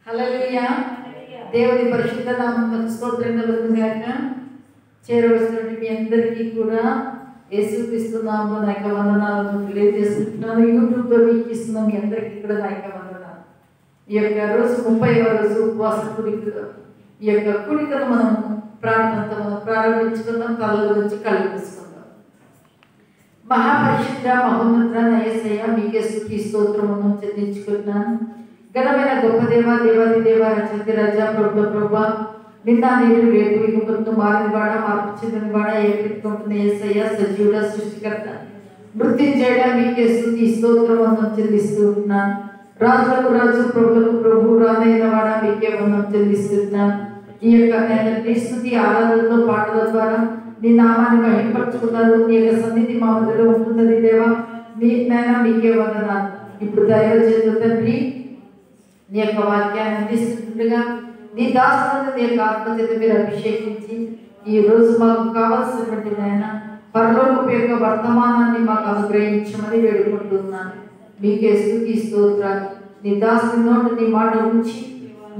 హల్లెలూయా. దేవుని పరిశుద్ధ నామమునకు స్తోత్రం కలుగును గాక. చేరవలసినటువంటి మీ అందరికీ కూడా యేసుక్రీస్తు నామములో నా యొక్క వందనాలను తెలియజేస్తున్నాను. యూట్యూబ్లో వీక్షిస్తున్న మీ అందరికీ కూడా నా యొక్క వందనాలు. ఈ యొక్క రోజు 30వ రోజు ఉపవాస కూడికలో ఈ యొక్క కూడికను మనం ప్రార్థనతో మనం ప్రారంభించుకుందాం. కళ్ళు వచ్చి కళ్ళు తీసుకుందాం. మహాపరిశుద్ధ మహోన్నత యేసయ్య మీకే స్తుతి స్తోత్రమును చెల్లించుకుంటున్నాను. ఘనమైన గొప్ప దేవ దేవాది దేవ రచయిత రాజా ప్రభా నిన్న నేడు రేపు ఇంకొంత మారినవాడ మార్పు చెందినవాడ ఏకృతమైన యేసయ్య సజీవుడ సృష్టికర్త మృత్యుంజయుడ మీకే స్తుతి స్తోత్రమును చెల్లిస్తున్నాను. రాజులకు రాజు ప్రభులకు ప్రభు రానైన వాడ మీకే వందనం చెల్లిస్తున్నాను. ఈ యొక్క నీ స్తుతి ఆరాధనలో పాటల ద్వారా నీ నామాన్ని మహిమపరుచుకున్నారు. నీ యొక్క సన్నిధి మా మధ్యలో ఉంటున్నది దేవా. నీ నాయన మీకే వందనాలు. ఇప్పుడు దైవజనుడు తండ్రి నీ యొక్క వాక్యాన్ని అందిస్తుండగా నీ దాసులను నీ యొక్క ఆత్మచేత మీరు అభిషేకించి ఈ రోజు మాకు కావాల్సినటువంటి నాయన పరలోకపు యొక్క వర్తమానాన్ని మాకు అనుగ్రహించమని వేడుకుంటున్నాను. మీకే స్తుతి స్తోత్రాలు. నీ దాసుని నోట నీ మాట ఉంచి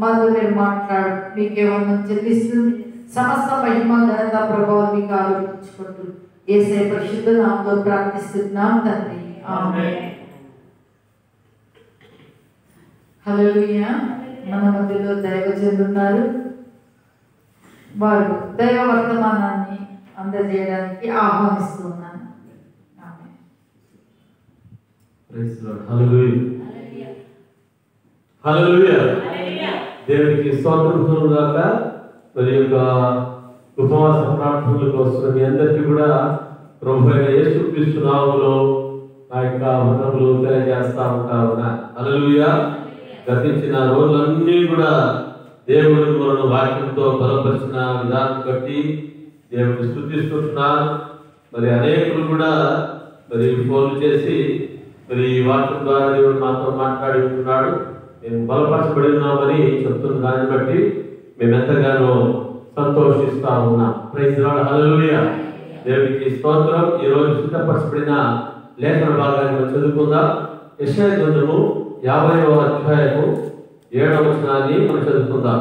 మాతో మీరు మాట్లాడు. మీకే వందనం చెల్లిస్తుంది. సమస్త మహిమ ఘనత ప్రభావం మీకు ఆలోచించుకుంటూ యేసయ్య పరిశుద్ధ నామములో ప్రార్థిస్తున్నాం తండ్రి. ఆమేన్. హల్లెలూయా. మన మధ్యలో దైవజనులు ఉన్నారు. వారు దైవ వర్తమానాన్ని అందజేయడానికి ఆహ్వానిస్తున్నాను. ఆమేన్. Praise lord. హల్లెలూయా. హల్లెలూయా. దేవునికి స్తోత్రం కలుగుగాక. మరి యొక్క ఉపవాస ప్రార్థనలకు వస్తున్న మీ అందరికీ కూడా ప్రభు అయిన యేసుక్రీస్తు నామములో నా యొక్క వందనములు తెలియజేస్తా ఉంటాను. హల్లెలూయా. గతించిన రోజులన్నీ కూడా దేవుడు మనను వాక్యంతో బలపరిచిన విధానం బట్టి దేవుడిని స్తుతిస్తున్నాను. మరి అనేకులు కూడా మరి ఫోన్లు చేసి మరి ఈ వాక్యం ద్వారా దేవుడు మాతో మాట్లాడి ఉంటున్నాడు. మేము బలపరచబడి ఉన్నామని చెప్తున్న దాన్ని బట్టి మేము ఎంతగానో సంతోషిస్తా ఉన్నాం. Praise lord. హల్లెలూయా. దేవునికి స్తోత్రం. ఈ రోజు సిద్ధపరచబడిన లేఖన భాగాన్ని మనం చదువుకుందాం. యెషయా గ్రంథము 50వ అధ్యాయము 7వ వచనాన్ని మనం చదువుకుందాం.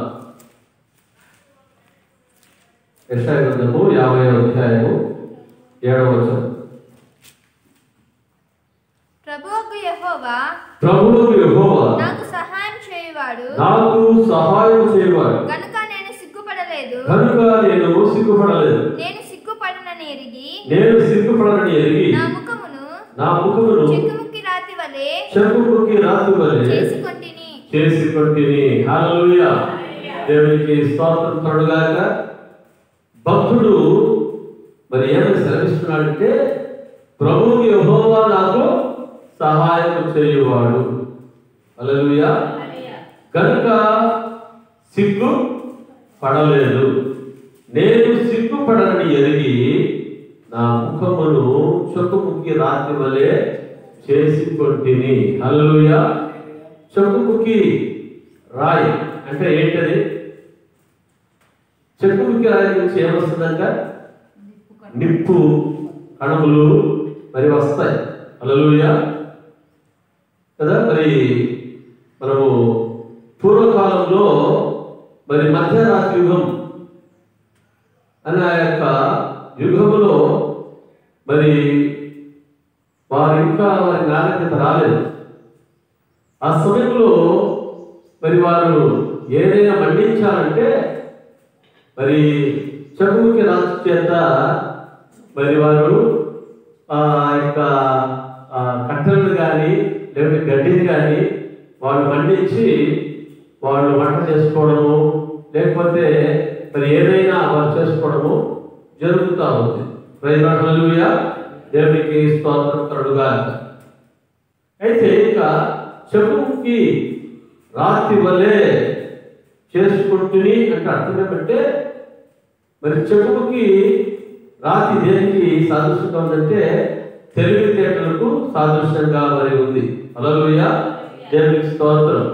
యెషయా గ్రంథము 50వ అధ్యాయము 7వ వచనం. ప్రభువుకు యెహోవా నాకు సహాయం చేయువాడు కనుక నేను సిగ్గుపడలేదు. నేను సిగ్గుపడనని ఎరిగి నా ముఖమును చెక్కుముక్కి రాతి వలె చేసుకొంటిని. హల్లెలూయా. దేవునికి స్తోత్రం కలుగుగాక. భక్తుడు మరి ఏమని శ్రమిస్తున్నాడంటే ప్రభువు యెహోవా నాకు సహాయం చేయువాడు. హల్లెలూయా. కనుక సిగ్గు పడలేదు. నేను సిగ్గుపడనని ఎరిగి నా ముఖమును చెక్కుముక్కి రాతి వలె చేసుకొంటిని. హల్లెలూయా. చెక్కుముక్కి రాయి అంటే ఏంటది? చెక్కుముక్కి రాయి నుంచి ఏమొస్తుందంట? నిప్పు కణములు మరి వస్తాయి. హల్లెలూయా కదా. మరి మనము పూర్వకాలంలో మరి మధ్యరాత్రి యుగం అనే యొక్క యుగంలో మరి వారు ఇంకా వారి నాగరికత రాలేదు. ఆ సమయంలో మరి వారు ఏదైనా మండించాలంటే మరి చెక్కుముక్కి రాజు చేత మరి వారు ఆ యొక్క కట్టెలను కానీ లేకపోతే గడ్డిని కానీ వాళ్ళు మండించి వాళ్ళు వంట చేసుకోవడము లేకపోతే మరి ఏదైనా వారు చేసుకోవడము జరుగుతూ ఉంది. Praise lord. హల్లెలూయా. దేవునికి స్తోత్రం కలుగుగాక. అయితే ఇక చెక్కుముక్కి రాతి వలె చేసుకుంటుని అంటే అర్థం ఏమంటే మరి చెక్కుముక్కి రాతి దేనికి సాదృశ్యంగా ఉందంటే తెలివితేటలకు సాదృశ్యంగా మరి ఉంది. హల్లెలూయా. దేవునికి స్తోత్రం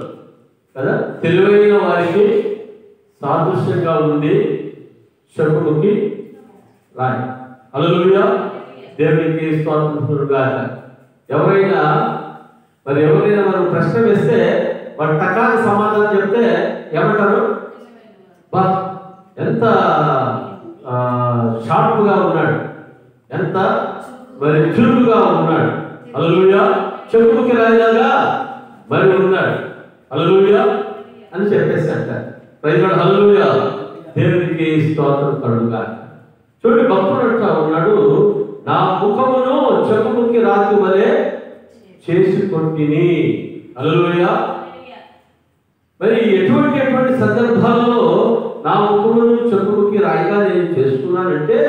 కదా. తెలివైన వారికి సాదృశ్యంగా ఉంది చెక్కుముక్కి రాయి. హల్లెలూయా. దేవునికి స్తోత్రం. ఎవరైనా మరి ఎవరైనా మనం ప్రశ్న వేస్తే వాడు టకాని సమాధానం చెప్తే ఏమంటారు? బా ఎంత షార్ప్గా ఉన్నాడు, ఎంత మరి చురుకుగా ఉన్నాడు, హల్లెలూయా, చెప్పుకి రాయిలాగా మరి ఉన్నాడు, హల్లెలూయా అని చెప్పేసి అంటారు. ప్రైజ్ లార్డ్, హల్లెలూయా, దేవునికి స్తోత్రం కలుగుగాక. చూడండి, భక్తుడు అంటా ఉన్నాడు, నా ముఖమును చెప్పుకి రాతి వలె చేసుకొంటిని, హల్లెలూయా. మరి ఎటువంటి సందర్భాల్లో నా ముఖమును చెప్పుకి రాయిగా నేను చేసుకున్నానంటే,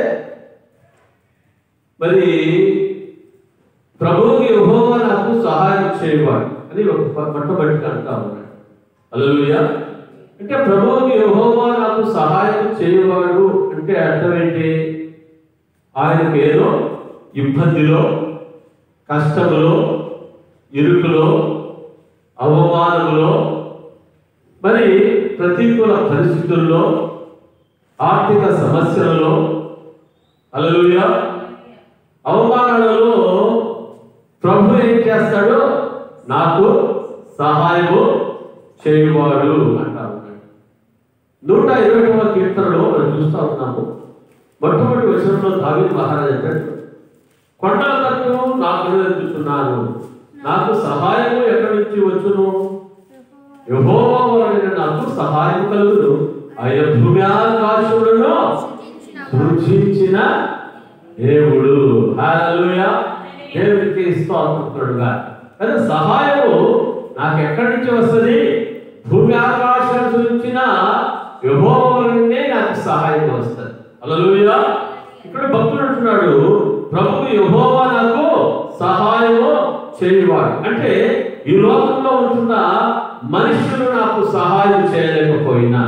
మరి ప్రభువుకి యెహోవా నాకు సహాయం చేయవాడు అని ఒక మొట్టమొదటిగా అంటా ఉన్నాడు, హల్లెలూయా. అంటే ప్రభువుకి యెహోవా నాకు సహాయం చేయవాడు అంటే అర్థం ఏంటి? ఆయనకు ఏదో ఇబ్బందిలో, కష్టములో, ఇరుకులో, అవమానములో, మరి ప్రతికూల పరిస్థితుల్లో, ఆర్థిక సమస్యలలో, హల్లెలూయా, అవమానాలలో ప్రభు ఏం చేస్తాడు? నాకు సహాయము చేయువాడు అంటారు. 120వ కీర్తనలో మనం చూస్తూ ఉన్నాము. మొట్టమొదటి వచనంలో దావీదు మహారాజు అంటాడు, కొండల తట్టు నాకు ఎదుగుతున్నాను, నాకు సహాయము ఎక్కడి నుంచి వచ్చును? యెహోవా వలన నాకు సహాయం కలుగును, ఆయన భూమి ఆకాశములను సృజించిన దేవుడు, హల్లెలూయా, దేవునికి స్తోత్రముగా. కానీ సహాయము నాకు ఎక్కడి నుంచి వస్తుంది? భూమి ఆకాశం సృజించిన యెహోవా వలనే నాకు సహాయం వస్తుంది, హల్లెలూయా. ఇక్కడ భక్తుడు అంటున్నాడు, ప్రభువు యెహోవా నాకు సహాయము చేయువాడు. అంటే ఈ లోకంలో ఉంటున్న మనుషులు నాకు సహాయం చేయలేకపోయినా,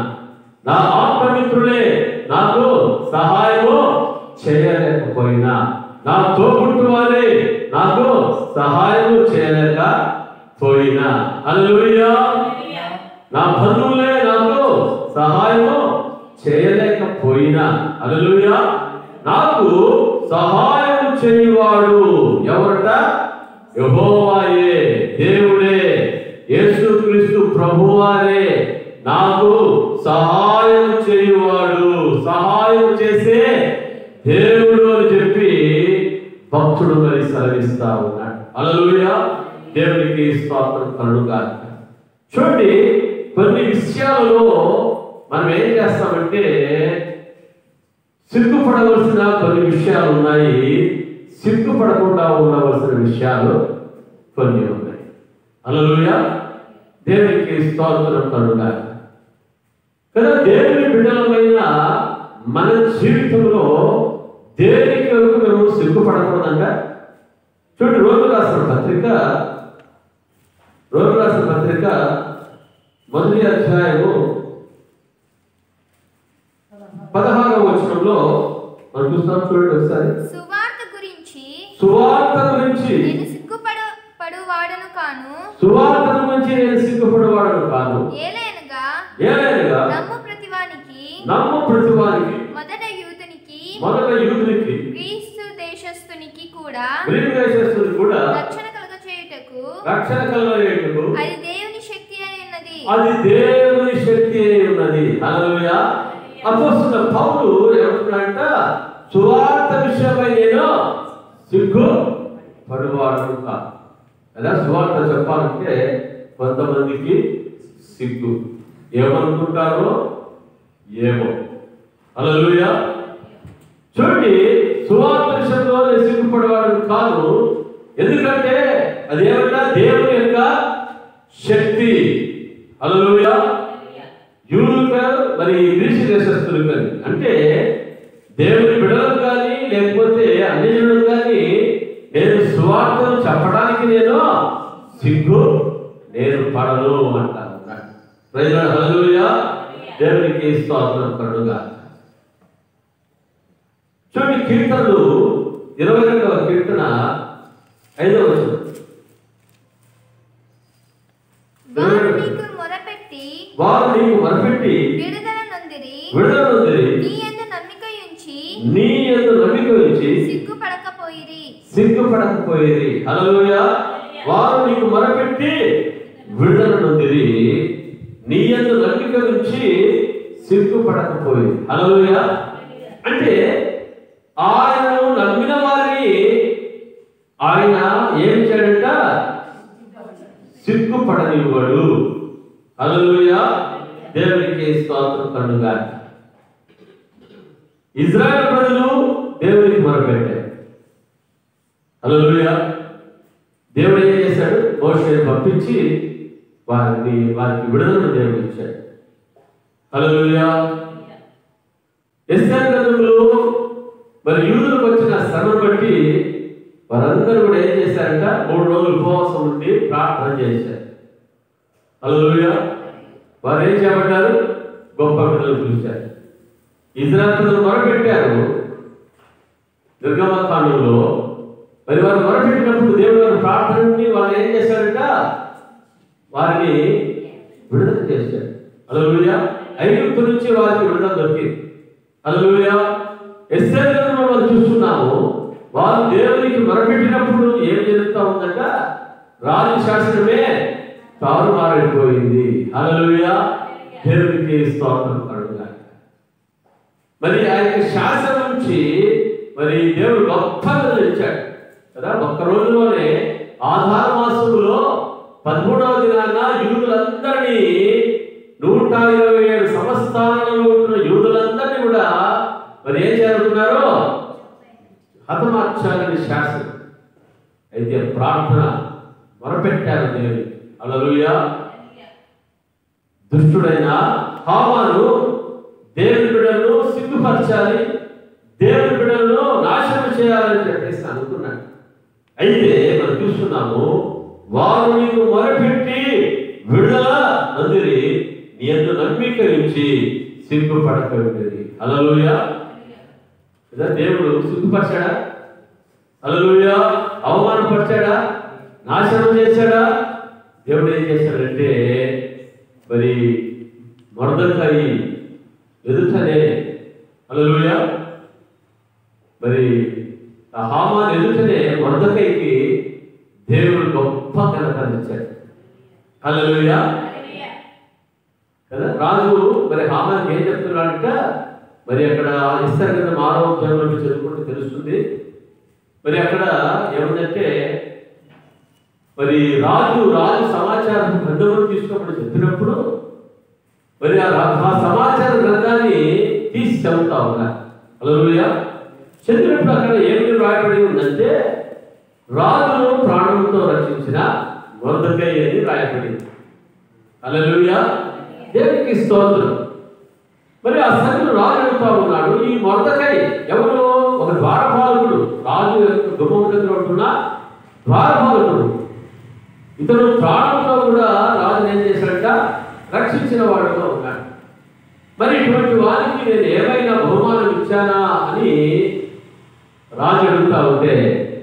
నా ఆత్మమిత్రులే నాకు సహాయము చేయలేకపోయినా, నా తోబుట్టు వారే నాకు సహాయము చేయలేకపోయినా, హల్లెలూయా, నా బంధువులే నాకు సహాయము చేయలేకపోయినా, హల్లెలూయా, నాకు సహాయం చేయువాడు ఎవరట? యెహోవాయే, దేవుడే, యేసుక్రీస్తు ప్రభువారే నాకు సహాయం చేయువాడు, సహాయం చేసే దేవుడు అని చెప్పి భక్తుడు మరి సెలవిస్తా ఉన్నాడు, హల్లెలూయా, దేవునికి స్తోత్రం కలుగుగాక. చూడండి, కొన్ని విషయాలలో మనం ఏం చేస్తామంటే సిగ్గుపడవలసిన కొన్ని విషయాలు ఉన్నాయి, సిగ్గుపడకుండా ఉండవలసిన విషయాలు కొన్ని ఉన్నాయి, హల్లెలూయా, దేవునికి స్తోత్రం కలుగుగాక. కదా దేవుని బిడ్డలమైన మన జీవితంలో దేనికి వరకు మేము సిగ్గుపడకూడదంట. చూడండి, రోమిలకు రాసిన పత్రిక మొదటి అధ్యాయము 16వ వచనంలో మనం చూస్తాం. చూడండి ఒకసారి, సువార్త గురించి నేను సిగ్గుపడువాడను కాను, సువార్త గురించి నేను సిగ్గుపడువాడను కాను, ఏలైనగా నమ్ము ప్రతివానికి మొదట యూదునికి గ్రీసు దేశస్థునికి కూడా రక్షణ కలుగచేయుటకు అది దేవుని శక్తి అయి ఉన్నది, హల్లెలూయా. అపోస్తలుడైన పౌలు ఏమంటున్నాడంట? సువార్త విషయమై నేను సిగ్గుపడువాడను కాను. అలా సువార్త చెప్పాలంటే కొంతమందికి సిగ్గు, ఏమనుకుంటారో ఏమో, హల్లెలూయా. చూడండి, సువార్త విషయంలో నేను సిగ్గుపడేవాడు కాదు, ఎందుకంటే అది ఏమన్నా దేవుని యొక్క శక్తి, హల్లెలూయా. యూదులకు మరి గ్రీసు దేశస్తులకు కానీ, అంటే దేవుని బిడ్డలకు కానీ లేకపోతే అన్ని జనులకు కానీ నేను సువార్తను చెప్పడానికి నేను పడను అంటాను. ప్రైజ్ లార్డ్, హల్లెలూయా, దేవునికి స్తోత్రం కలుగుగాక. చూడండి, కీర్తనలు 22వ కీర్తన 5వ వచనం, వారు నీకు మొరపెట్టి విడుదల నొందిరి, నీ యందు నమ్మిక ఉంచి సిగ్గుపడకపోయిరి, హల్లెలూయా. వారు నీకు మొరపెట్టి విడుదల నొందిరి, నీ యందు నమ్మిక నుంచి సిగ్గుపడకపోయింది. హల్లెలూయా. అంటే ఆయనను నమ్మిన వారిని ఆయన ఏం చేయడంట? సిగ్గుపడనివ్వడు. హల్లెలూయా. దేవునికి స్తోత్రం కలుగుగా. ఇజ్రాయెల్ ప్రజలు దేవునికి మొరపెట్టారు. హల్లెలూయా. దేవుడు ఏం చేశాడు? మోషేని పంపించి వారికి విడుదలను దేవుడు ఇచ్చాడు. హల్లెలూయా. యెషయా గ్రంథంలో మరి యూదులకు వచ్చిన శ్రమను బట్టి వారందరూ కూడా ఏం చేశారంట? 3 రోజులు ఉపవాసం ఉండి ప్రార్థన చేశారు. హల్లెలూయా. వారు ఏం చేయబడ్డారు? గొప్ప విడుదల పిలిచారు. ఇజ్రాయెల్ ప్రజలు మొరపెట్టారు నిర్గమకాండంలో. మరి వారు మొరపెట్టినప్పుడు దేవుడు వారి ప్రార్థనని వాళ్ళు ఏం చేశారంట? వారిని విడుదల చేశాడు. హల్లెలూయా. ఐగుప్తు నుంచి వారికి విడుదల దొరికింది. హల్లెలూయా. యెషయా గ్రంథంలో మనం చూస్తున్నాము, వారు దేవునికి మొరపెట్టినప్పుడు ఏం జరుగుతూ ఉందంట? రాజు శాసనమే తారుమారైపోయింది. హల్లెలూయా. దేవునికి స్తోత్రం కలుగుగా. మరి ఆ యొక్క శాసనం నుంచి మరి దేవుడు గొప్ప విడుదల ఇచ్చాడు కదా. ఒక్క రోజులోనే ఆధార మాసంలో 13వ దినాన యూదులందరినీ 127 సంవత్సరాలలో ఉన్న యూదులందరినీ కూడా మరి ఏం చేరుకున్నారో హతమార్చాలని శాసనం. అయితే ప్రార్థన మొరపెట్టారు దేవుని. హల్లెలూయా. దుష్టుడైన హామాను దేవుని బిడ్డలను సిగ్గుపరచాలి, దేవుని బిడ్డలను నాశనం చేయాలని చెప్పేసి అనుకున్నాడు. అయితే మనం చూస్తున్నాము, వారు నీకు మొరపెట్టి విడుదల నొందిరి, నీ యందు నమ్మిక ఉంచి సిగ్గుపడకపోయింది. హల్లెలూయా. దేవుడు సిగ్గుపరిచాడా? హల్లెలూయా. అవమానపరిచాడా? నాశనం చేశాడా? దేవుడు ఏం చేశాడంటే మరి మొర్దెకై ఎదుటనే, హల్లెలూయా, మరి ఆ హామాను ఎదుటనే మొర్దెకైకి దేవుడు గొప్ప ఘనతనిచ్చాడు. హల్లెలూయా కదా. రాజు మరి హామానికి ఏం చెప్తున్నాడంట? మరి అక్కడ యెషయా గ్రంథం 6వ అధ్యాయంలో చదువుకుంటే తెలుస్తుంది. మరి అక్కడ ఏముందంటే మరి రాజు సమాచారం గ్రంథంలో తీసుకోమని చెప్పినప్పుడు మరి ఆ సమాచార గ్రంథాన్ని తీసి చదువుతా ఉన్నారు. హల్లెలూయా. చదివినప్పుడు అక్కడ ఏమి రాయబడి ఉందంటే, రాజును ప్రాణంతో రక్షించిన మొర్దెకై అని రాయబడింది. హల్లెలూయా. దేవునికి స్తోత్రం. మరి ఆ సంగతి రాజు అడుగుతా ఉన్నాడు, ఈ మొర్దెకై ఎవరు? ఒక ద్వారపాలకుడు, రాజు గుమ్మం దగ్గర ఉంటున్న ద్వారపాలకుడు. ఇతను ప్రాణంతో కూడా రాజు ఏం చేశాడంట? రక్షించిన వాడుగా ఉన్నాడు. మరి ఇటువంటి వారికి నేను ఏమైనా బహుమానం ఇచ్చానా అని రాజు అడుగుతా ఉంటే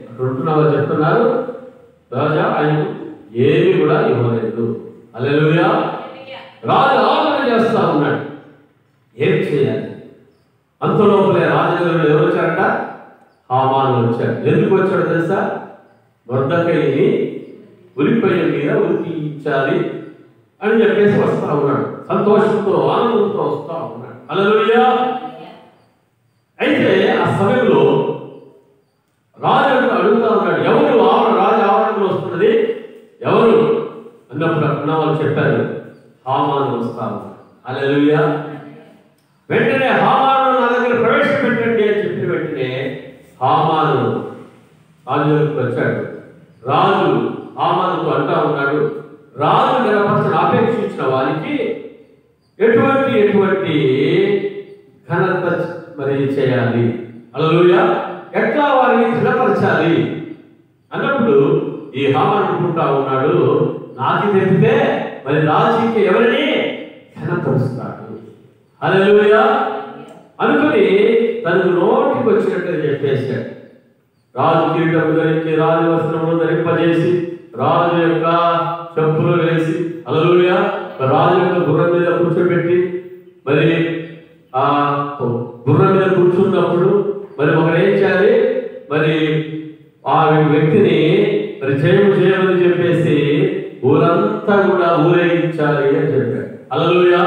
అక్కడ చెప్తున్నారు, రాజా ఆయన ఏమి కూడా ఇవ్వలేదు. హల్లెలూయా. రాజు ఆలోచన చేస్తా ఉన్నాడు, ఏం చేయాలి? అంతలోపలే రాజుగారు ఎవరు వచ్చారట? హామాను వచ్చాడు. ఎందుకు వచ్చాడు తెలుసా? మొర్దెకైని ఉరిపొయ్య మీద ఉరికించాలి అని చెప్పేసి వస్తా ఉన్నాడు. సంతోషంతో ఆనందంతో వస్తా ఉన్నాడు. హల్లెలూయా. అయితే ఆ సమయంలో రాజు అడుగుతా ఉన్నాడు, ఎవరు రాజు ఆవరణలో వస్తున్నది ఎవరు అన్నప్పుడు అక్కడ వాళ్ళు చెప్పారు, హామాను వస్తా ఉన్నాడు. హల్లెలూయా. వెంటనే హామాను నా దగ్గర ప్రవేశపెట్టండి అని చెప్పిన వెంటనే హామాను రాజు దగ్గరికి వచ్చాడు. రాజు హామానుతో అంటా ఉన్నాడు, రాజు గణపరచన ఆపేక్షించిన వారికి ఎటువంటి ఘనత మరి చేయాలి? హల్లెలూయా. ఎట్లా వారిని ఘనపరచాలి అన్నప్పుడు ఈ హామాను అనుకుంటా ఉన్నాడు, నాకు తెలిపితే మరి రాజుకి ఎవరిని ఘనపరుస్తాడు. హల్లెలూయా అనుకుని తనకు నోటికి వచ్చినట్టుగా చెప్పేశాడు. రాజు కిరీటం ధరించి, రాజు వస్త్రములు ధరింపజేసి, రాజు యొక్క చెప్పులు వేసి, హల్లెలూయా, రాజు యొక్క గుర్రం మీద కూర్చోబెట్టి, మరి ఆ గుర్రం మీద కూర్చున్నప్పుడు మరి ఒకరు ఏం చేయాలి? మరి ఆ వ్యక్తిని మరి చేయమని చెప్పి అంతా కూడా ఊరేగించాలి అని చెప్పాడు. హల్లెలూయా.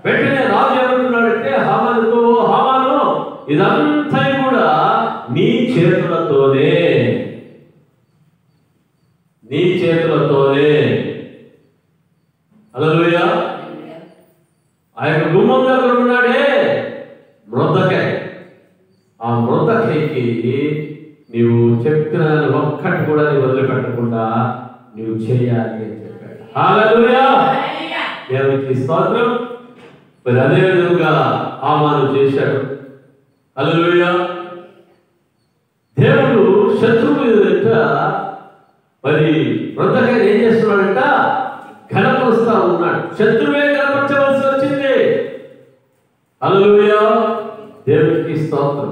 వెంటనే రాజు ఏమంటున్నాడంటే హామానుతో, హామాను ఇదంతా కూడా నీ చేతులతోనే, నీ చేతులతోనే. హల్లెలూయా. ఆ యొక్క గుమ్మం దగ్గర ఉన్నాడే మొర్దెకై, ఆ మొర్దెకైకి నీవు చెప్పిన ఒక్కటి కూడా నీ వదిలిపెట్టకుండా నీవు చేయాలి అని చెప్పాడు. హల్లెలూయా. దేవునికి స్తోత్రం. మరి అదే విధంగా హామాను చేశాడు. హల్లెలూయా. దేవుడు శత్రువు ఎదుట మరి మొర్దెకై ఏం చేస్తున్నాడంట? ఘనపరుస్తా ఉన్నాడు. శత్రువే ఘనపరచవలసి వచ్చింది. హల్లెలూయా. దేవునికి స్తోత్రం.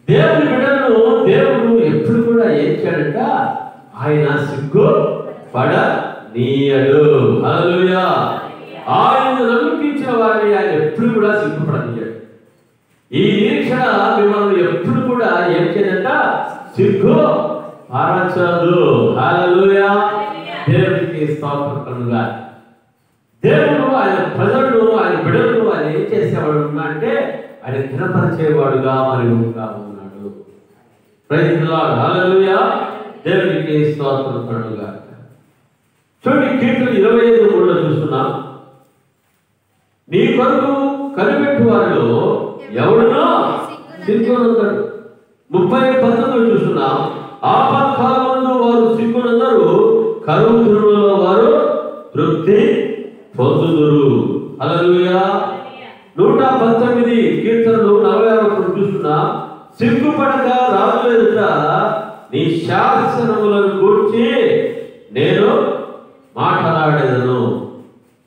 దేవుని బిడ్డలను దేవుడు ఎప్పుడు కూడా ఏం చేయడంట? ఆయన సిగ్గు పడనీయడు. హల్లెలూయా. ఆయన నమ్మకించిన వారిని ఆయన ఎప్పుడు కూడా సిగ్గుపడనీయడు. ఈ నిరీక్షణ మిమ్మల్ని ఎప్పుడు కూడా ఏం చేయదంట? సిగ్గు పరచదు. హల్లెలూయా. దేవునికి స్తోత్రం కలుగుగా. దేవుడు ఆయన ప్రజలను, ఆయన బిడ్డలను ఆయన ఏం చేసేవాడు అంటే ఆయన ఘనపరిచేవాడుగా మరి ఉన్నాడు. Praise the lord. హల్లెలూయా. దేవునికి స్తోత్రం కలుగుగా. చూడండి, కీర్తన 25:3 చూస్తున్నాం. నీ కొరకు కనిపెట్టు వారిలో ఎవడునో సిగ్గునందడు. 30:19 చూస్తున్నాం. ఆపత్కాలమందు వారు సిగ్గునందరు, కరువు దినములలో వారు తృప్తి పొందుదురు. హల్లెలూయా. 119 కీర్తనలు 46 చూస్తున్నాం. సిగ్గుపడక రాజు ఎదుట నీ శాసనములను గూర్చి నేను మాట్లాడేదను.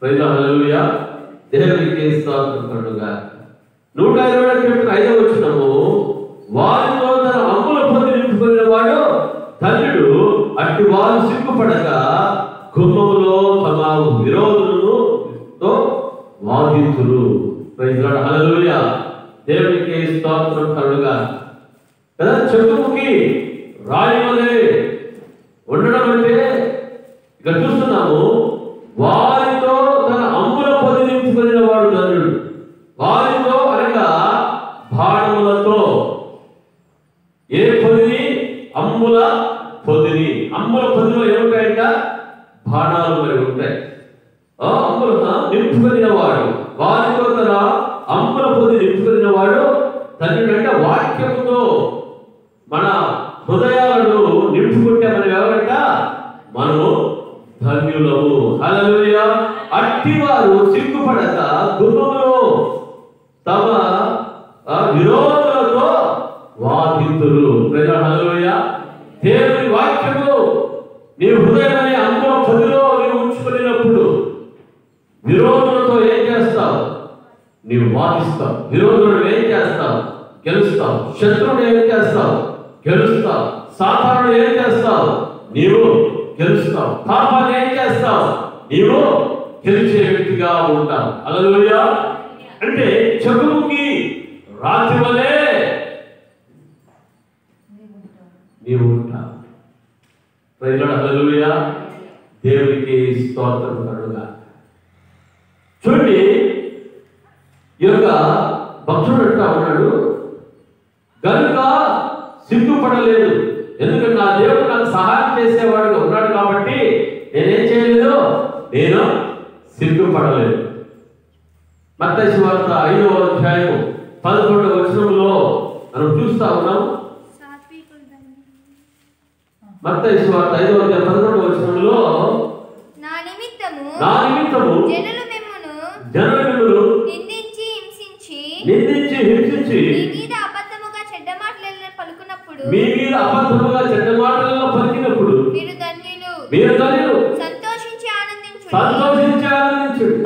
ప్రైజ్ హల్లెలూయా. దేవునికి స్తోత్రం కలుగుగా. 120 కీర్తన 5వ వచనము, వారితో తన అమ్ముల పొంది నింపుకునే వాడు ధన్యుడు, అట్టి వారు సిగ్గుపడక గుమ్మములో తమ విరోధులతో వాదింతురు. Praise lord. హల్లెలూయా. దేవునికి స్తోత్రం కలుగుగా. కదా, చెట్టుకి రాయి వలె ఉండడం అంటే ఇక్కడ చూస్తున్నాము. వారితో తన అమ్ముల పొది నింపుకునే వాడు ధన్యుడు. వారితో అనగా బాణములతో. ఏ పొదిని? అమ్ముల పొదిని. అమ్ముల పొదిలో ఏముంటాయంట? బాణాలు మరి ఉంటాయి. అమ్ముల నింపుకునే వాడు, వారితో తన అమ్ముల పొది నింపుకునే వాడు ధన్యుడు. అంటే వాక్యముతో మన హృదయాలను నింపుకుంటే మనం ఎవరంట? మనము ధన్యులము. హల్లెలూయా. అట్టి వారు సిగ్గుపడక గుమ్మములో తమ విరోధులతో వాదింతురు. హల్లెలూయా. దేవుని వాక్యము నీ హృదయమనే అమ్ముల పొదిలో నీవు ఉంచుకునేటప్పుడు విరోధులతో ఏం చేస్తావు? నీవు వాదిస్తావు. విరోధులను ఏం చేస్తావు? గెలుస్తావు. శత్రువుని ఏం చేస్తావు? గెలుస్తావు. సాతానుడు ఏం చేస్తావు? నీవు గెలుస్తావు. పాపాన్ని ఏం చేస్తావు? నీవు గెలిచే వ్యక్తిగా ఉంటావు. హల్లెలూయా. అంటే చెప్పుకి రాతి వలె నీవు ఉంటావు. Praise lord. హల్లెలూయా. దేవునికి స్తోత్రం కలుగుగా. చూడండి, ఈ యొక్క భక్తుడు అంటా ఉన్నాడు, కనుక సిగ్గుపడలేదు. ఎందుకంటే నా దేవుడు నాకు సహాయం చేసేవాడుగా ఉన్నాడు కాబట్టి నేనేం చేయలేదు? నేను సిగ్గుపడలేదు. మత్తయి సువార్త 5వ అధ్యాయం 11వ వచనంలో మనం చూస్తా ఉన్నాం. మత్తయి సువార్త 5వ అధ్యాయం 11వ వచనంలో, నా నిమిత్తము జనులు మిమ్మును నిందించి హింసించి మీ మీద అబద్ధముగా చెడ్డ మాటలను పలుకున్నప్పుడు మీరు ధన్యులు. సంతోషించి ఆనందించుడి.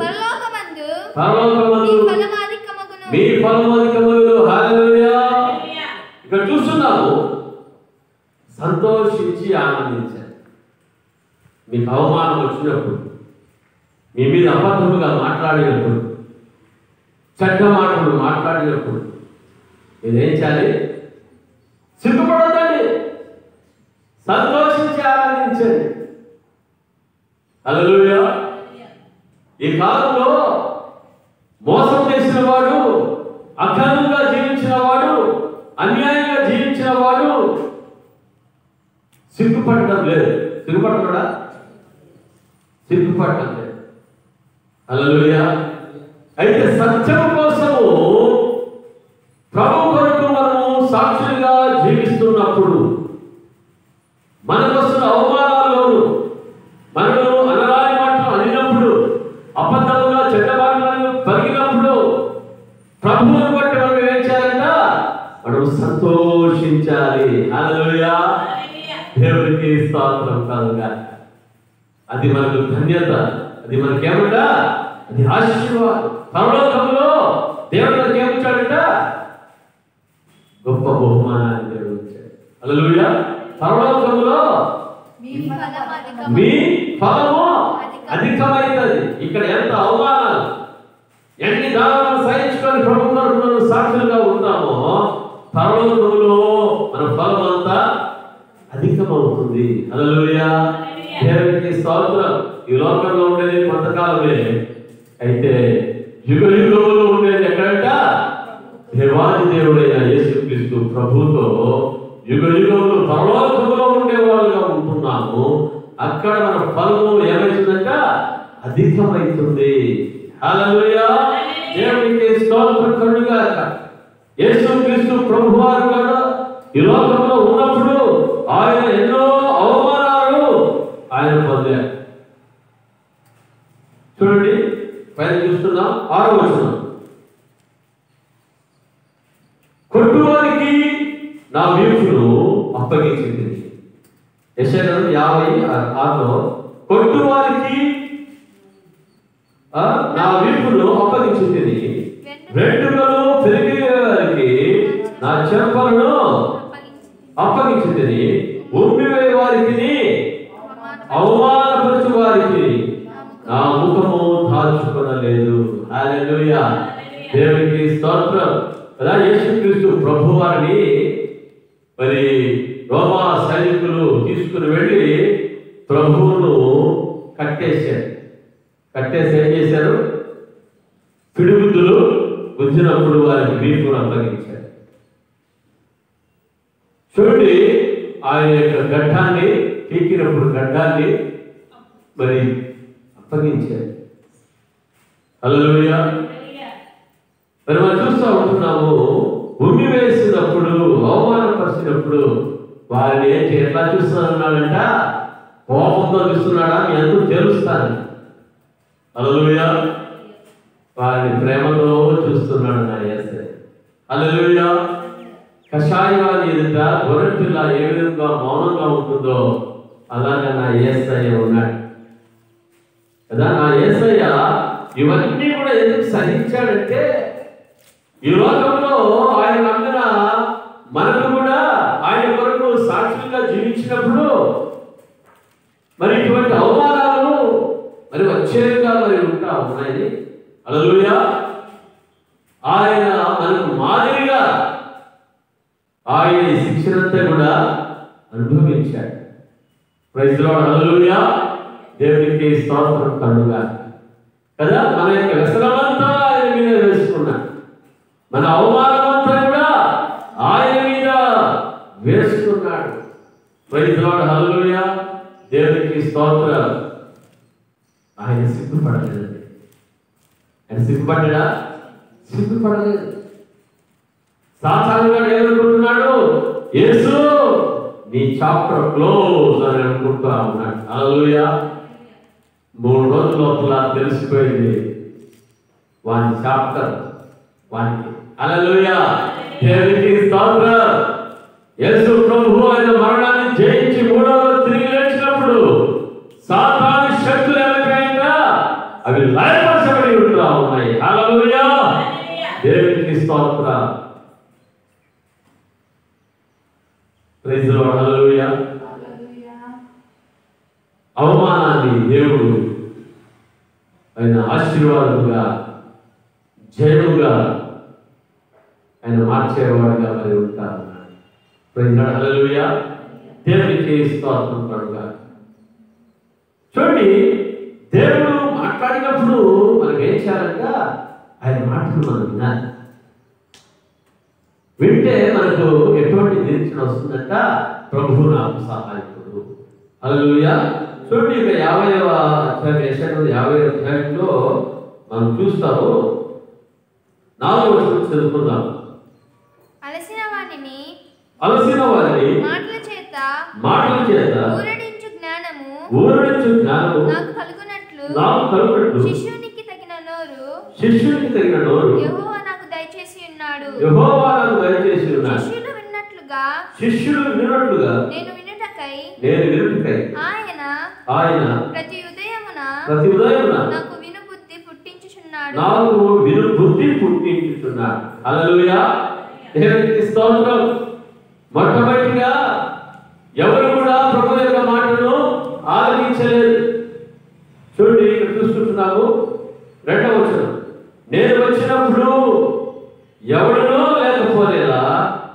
పరలోకమందు మీ ఫలమధికమగును. హల్లెలూయా. ఇక్కడ చూస్తున్నాము, సంతోషించి ఆనందించాలి. మీకు అవమానం వచ్చినప్పుడు, మీ మీద అబద్ధముగా మాట్లాడినప్పుడు, చెడ్డ మాటలు మాట్లాడినప్పుడు మీరేం చేయాలి? సిగ్గుపడొద్దండి, సంతోషించి ఆనందించండి. హల్లెలూయా. ఈ కాలంలో మోసం చేసిన వాడు, అక్రమంగా జీవించిన వాడు, అన్యాయంగా జీవించిన వాడు సిగ్గుపడడం లేదు. సిగ్గుపడతాడా? సిగ్గుపడటం లేదు. హల్లెలూయా. అయితే సత్యం కోసము ప్రభు కొరకు మనము సాక్షులుగా జీవిస్తున్నప్పుడు మనకు వస్తున్న అవమానాల్లోను, మనము అనరాని మాటలు అనినప్పుడు, అబద్ధముగా చెడ్డ మాటలను పలికినప్పుడు ప్రభువుని బట్టి మనం ఏం చేయాలంట? మనం సంతోషించాలి. హల్లెలూయా. దేవునికి స్తోత్రం కలుగాక. అది మనకు ధన్యత, అది మనకేమంట? అది ఆశీర్వాదం. పరలోకంలో దేవుడు మనకి ఏమిచ్చాడంట? గొప్ప బహుమానాన్ని దేవుడు ఇచ్చాడు. హల్లెలూయా. పరలోకంలో మీ ఫలము అధికమైనది. ఇక్కడ ఎంత అవమానాలు, ఎన్ని దానాలను సహించుకొని ప్రభుత్వం సాక్షులుగా ఉంటామో పరలోకంలో మన ఫలం అంతా అధికమవుతుంది. హల్లెలూయా. దేవునికి స్తోత్రం. ఈ లోకంలో ఉండేది కొంతకాలమే, అయితే యుగ యుగంలో ఉండేది ఎక్కడంట? దేవాది దేవుడైన యేసుక్రీస్తు ప్రభుతో యుగ యుగంలో పరలోకంలో ఉండేవాళ్ళుగా ఉంటున్నాము. అక్కడ మన ఫలము ఏమైతుందంట? అధికమైతుంది. హల్లెలూయా. దేవునికి స్తోత్రం కలుగాక. యేసుక్రీస్తు ప్రభువారు కూడా ఈ లోకంలో ఉన్నప్పుడు ఆయన ఎన్నో అవమానాలు ఆయన పొందారు. చూడండి, పైన చూస్తున్నాం 6వ వచనం. కొట్టువారికి నా వీపును అప్పగించింది. యెషయా 50:6లో కొట్టువారికి నా వీపును అప్పగించింది, వెంట్రుకలు పెరిగే వారికి నా చెంపలను అప్పగించింది, ఉమ్మివే వారికి అవమానపరచు వారికి నా ముఖము దాచుకొనలేదు. హల్లెలూయా. దేవునికి స్తోత్రం. అలా యేసుక్రీస్తు ప్రభు వారిని మరి రోమా సైనికులు తీసుకుని వెళ్ళి ప్రభువును కట్టేశారు. కట్టేసి ఏం చేశారు? పిడిగుద్దులు గుద్దినప్పుడు వారికి వీపును అప్పగించారు. చూడండి, ఆయన యొక్క గడ్డాన్ని పీకినప్పుడు గడ్డాన్ని మరి అప్పగించారు. హల్లెలూయా. మరి మనం చూస్తూ ఉంటున్నాము, ఉమ్మి వేసినప్పుడు, అవమానపరిచినప్పుడు వారిని ఎట్లా చూస్తున్నాడంట? కోపంతో చూస్తున్నాడా? మీ అందరూ తెలుస్తాను. హల్లెలూయా. వారిని ప్రేమతో చూస్తున్నాడు నా యేసయ్య. హల్లెలూయా. కషాయవాది ఎదుట గొర్రెపిల్ల ఏ విధంగా మౌనంగా ఉంటుందో అలాగే నా యేసయ్య ఉన్నాడు కదా. నా యేసయ్య ఇవన్నీ కూడా ఎందుకు సహించాడంటే, ఈ లోకంలో ఆయన నమ్మిన మనకు కూడా ఆయన కొరకు సాక్షులుగా జీవించినప్పుడు మరి ఇటువంటి అవమానాలు మరి వచ్చేవిగా మరి ఉంటా ఉన్నాయి. హల్లెలూయా. ఆయన మనకు మాదిరిగా ఆయన ఈ శిక్షణంతా కూడా అనుభవించాడు. Praise lord. హల్లెలూయా. దేవునికి స్తోత్రం కలుగాక. కదా, మన యొక్క వ్యసనమంతా ఆయన మీద వేసుకున్నాడు, మన అవమానమంతా కూడా ఆయన మీద వేసుకున్నాడు. Praise lord. హల్లెలూయా. దేవునికి స్తోత్రం. ఆయన సిగ్గుపడలేదండి. ఆయన సిగ్గుపడ్డా? సిగ్గుపడలేదు. సాధారణంగా ఏమనుకుంటున్నాడు? యేసు నీ చాప్టర్ క్లోజ్ అని అనుకుంటా ఉన్నాడు. హల్లెలూయా. 3 రోజుల లోపల తెలిసిపోయింది వాని చాప్టర్ వానికి. హల్లెలూయా. దేవునికి స్తోత్రం. యేసు ప్రభు ఆయన మరణాన్ని జయించి 3వ రోజు తిరిగి లేచినప్పుడు సాతాను శక్తులు ఏమైపోయాయంట? అవి లయపరచబడి ఉంటూ ఉన్నాయి. హల్లెలూయా. దేవునికి స్తోత్రం. Praise lord. హల్లెలూయా. అవమానాన్ని దేవుడు ఆయన ఆశీర్వాదముగా, జయముగా ఆయన మార్చేవాడుగా మరి ఉంటారు. Praise lord. హల్లెలూయా. దేవునికి స్తోత్రం కలుగా. చూడండి, చేశారంట, ఆయన మాటలు మనం వినాలి. వింటే మనకు ఎటువంటి నిరీక్షణ వస్తుందంట, ప్రభువు నాకు సహాయకుడు. హల్లెలూయా. చూడండి, ఇక 50వ అధ్యాయం, యెషయా 50వ అధ్యాయంలో మనం చూస్తాము. 4వ వచనం చదువుకుందాం. అలసిన వారిని మాటల చేత ఊరడించు జ్ఞానము నాకు కలుగునట్లు శిష్యునికి తగిన నోరు యెహోవా నాకు దయచేసి ఉన్నాడు. శిష్యులు విన్నట్లుగా నేను వినుటకై ఆయన ప్రతి ఉదయమున నాకు వినుబుద్ధి పుట్టించుచున్నాడు. హల్లెలూయా. దేవునికి స్తోత్రం. మొట్టమొదటిగా ఎవరు కూడా ప్రభు యొక్క మాటను ఆలకించలేదు. చూడండి, ఇక్కడ చూసుకుంటున్నాము 2వ వచనం. నేను వచ్చినప్పుడు ఎవడునో లేకపోలేలా,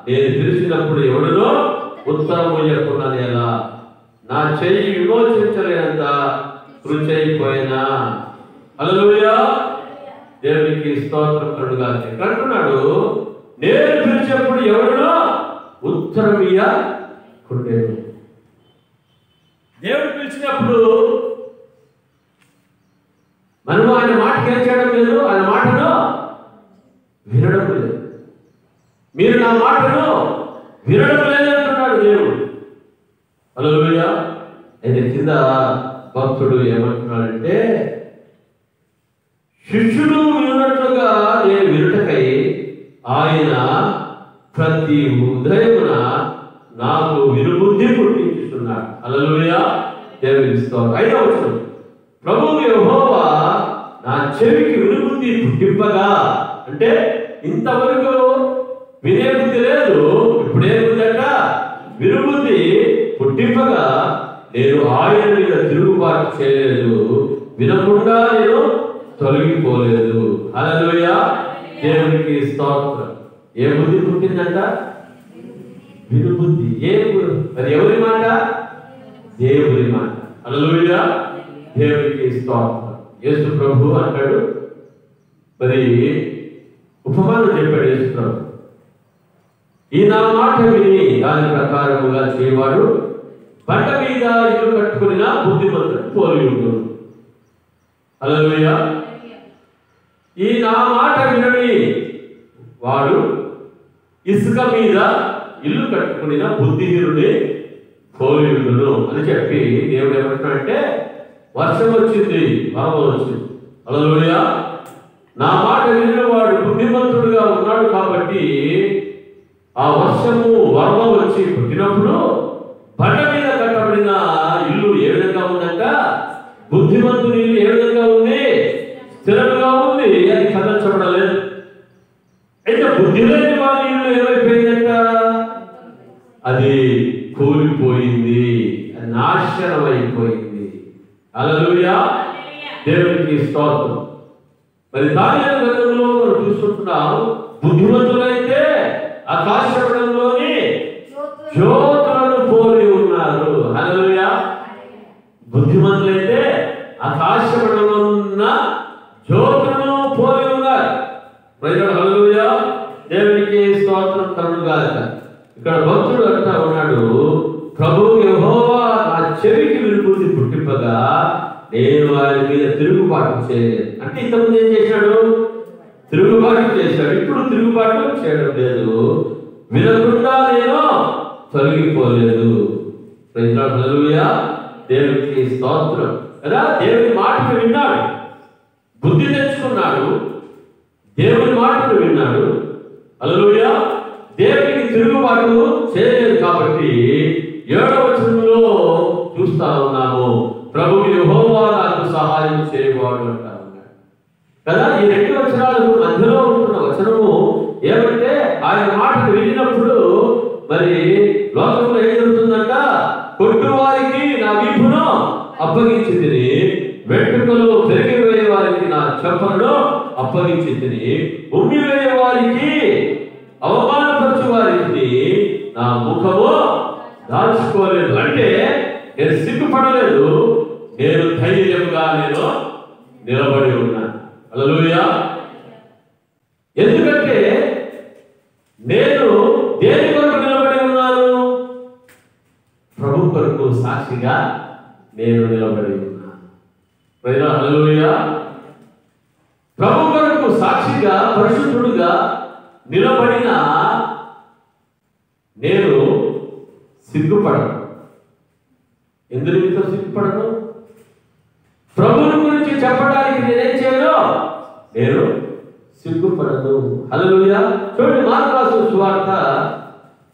నేను పిలిచినప్పుడు ఎవడునో ఉత్తరము ఇయ్యకున్నదేలా, నా చెయ్యి విమోచించలేనంత కృషి అయిపోయినా. హల్లెలూయా. దేవునికి స్తోత్రం కలుగుగాక. అంటున్నాడు, నేను పిలిచినప్పుడు ఎవడునో ఉత్తరం ఇయ్యకుండేది. దేవుడు పిలిచినప్పుడు మనము ఆయన మాటకి ఏం చేయడం లేదు, ఆయన మాటను వినడం లేదు. మీరు నా మాటను వినడం లేదంటున్నాడు దేవుడు. హల్లెలూయా. అయితే కింద భక్తుడు ఏమంటున్నాడంటే, శిష్యులు విన్నట్లుగా నేను వినుటకై ఆయన ప్రతి ఉదయమున నాకు వినుబుద్ధి పుట్టించుతున్నాడు. హల్లెలూయా. దేవునికి స్తోత్రం. 5వ వచనం. ప్రభువు యెహోవా నా చెవికి వినుబుద్ధి పుట్టింపగా, అంటే ఇంతవరకు వినే బుద్ధి లేదు, ఇప్పుడే బుద్ధట వినుబుద్ధి పుట్టింపగా, నేను ఆయన మీద తిరుగుబాటు చేయలేదు, వినకుండా నేను తొలగిపోలేదు. హల్లెలూయా. దేవునికి స్తోత్రం. ఏ బుద్ధి పుట్టిందంట? వినుబుద్ధి. మరి ఎవరి మాట? దేవుని మాట. హల్లెలూయా. దేవునికి స్తోత్రం. యేసు ప్రభు అంటాడు, మరి ఉపమానం చెప్పాడు యేసు ప్రభు, ఈ నా మాట విని దాని ప్రకారముగా చేయవాడు బండ మీద ఇల్లు కట్టుకుని బుద్ధిమంతుడు పోలి ఉండు. హల్లెలూయా. ఈ నా మాట వినని వాడు ఇసుక మీద ఇల్లు కట్టుకుని బుద్ధిహీనుడి పోలి ఉండును అని చెప్పి దేవుడు ఏమంటున్నాడంటే, వర్షం వచ్చింది, వరద వచ్చింది. హల్లెలూయా. నా మాట విని వాడు బుద్ధిమంతుడుగా ఉన్నాడు కాబట్టి ఆ వర్షము వరద వచ్చి పుట్టినప్పుడు బండ మీద కట్టబడిన ఇల్లు ఏ విధంగా ఉందంట? బుద్ధిమంతుని ఇల్లు ఏ విధంగా ఉంది? స్థిరంగా ఉంది, అది కదల్చబడలేదు. అయితే బుద్ధి లేని వారి ఇల్లు ఏమైపోయిందంట? అది కూలిపోయింది, నాశనం అయిపోయింది. హల్లెలూయా. దేవునికి స్తోత్రం. మరి దానియేలు గ్రంథంలో మనం చూస్తున్నాం, బుద్ధిమంతులైతే ఆకాశమండలంలోని జ్యోతులను పోలి ఉన్నారు. హల్లెలూయా. బుద్ధిమంతులైతే ఆకాశమండలంలో ఉన్న జ్యోతులను పోలి ఉన్నారు. హల్లెలూయా. దేవునికి స్తోత్రం కలుగుగాక. ఇక్కడ భక్తుడు అంటా ఉన్నాడు, ప్రభువు యెహోవా నా చెవికి వినుబుద్ధి పుట్టింపగా నేను ఆయన మీద తిరుగుబాటు చేయలేదు. అంటే ఇంతకుముందు ఏం చేశాడు? తిరుగుబాటు చేశాడు. ఇప్పుడు తిరుగుబాటు చేయడం లేదు. వినకుండా నేను తొలగిపోలేదు. హల్లెలూయా. దేవునికి స్తోత్రం కదా. దేవుని మాటను విన్నాడు, బుద్ధి తెచ్చుకున్నాడు, దేవుని మాటను విన్నాడు. హల్లెలూయా. దేవునికి తిరుగుబాటు చేయలేదు కాబట్టి 7వ వచనంలో చూస్తా ఉన్నాము, ప్రభువు యెహోవా నాకు సహాయం చేయవాడు అంటా ఉన్నాడు కదా. ఈ 2 వచనాలకు మధ్యలో ఉంటున్న వచనము ఏమంటే, ఆయన మాటను వినినప్పుడు మరి లోకంలో ఏం జరుగుతుందంట? కొట్టువారికి నా వీపును అప్పగించింది, వెంట్రుకలు పెరిగివేయ వారికి నా చెంపలను అప్పగించింది, ఉమ్మివేయ వారికి అవమానపరచు వారికి నా ముఖము దాచుకోలేదు. అంటే నేను సిగ్గుపడలేదు, నేను ధైర్యంగా నేను నిలబడి ఉన్నాను. హల్లెలూయా. ఎందుకంటే నేను దేని కొరకు నిలబడి ఉన్నాను? ప్రభు కొరకు సాక్షిగా నేను నిలబడి ఉన్నాను. హల్లెలూయా. ప్రభు కొరకు సాక్షిగా పరిశుద్ధుడుగా నిలబడిన నేను సిగ్గుపడను. ఎందుకు సిగ్గుపడను? ప్రభువుని గురించి చెప్పడానికి నేనేం చేయను? నేను సిగ్గుపడను. హల్లెలూయా. చూడండి, మార్కు రాసిన సువార్త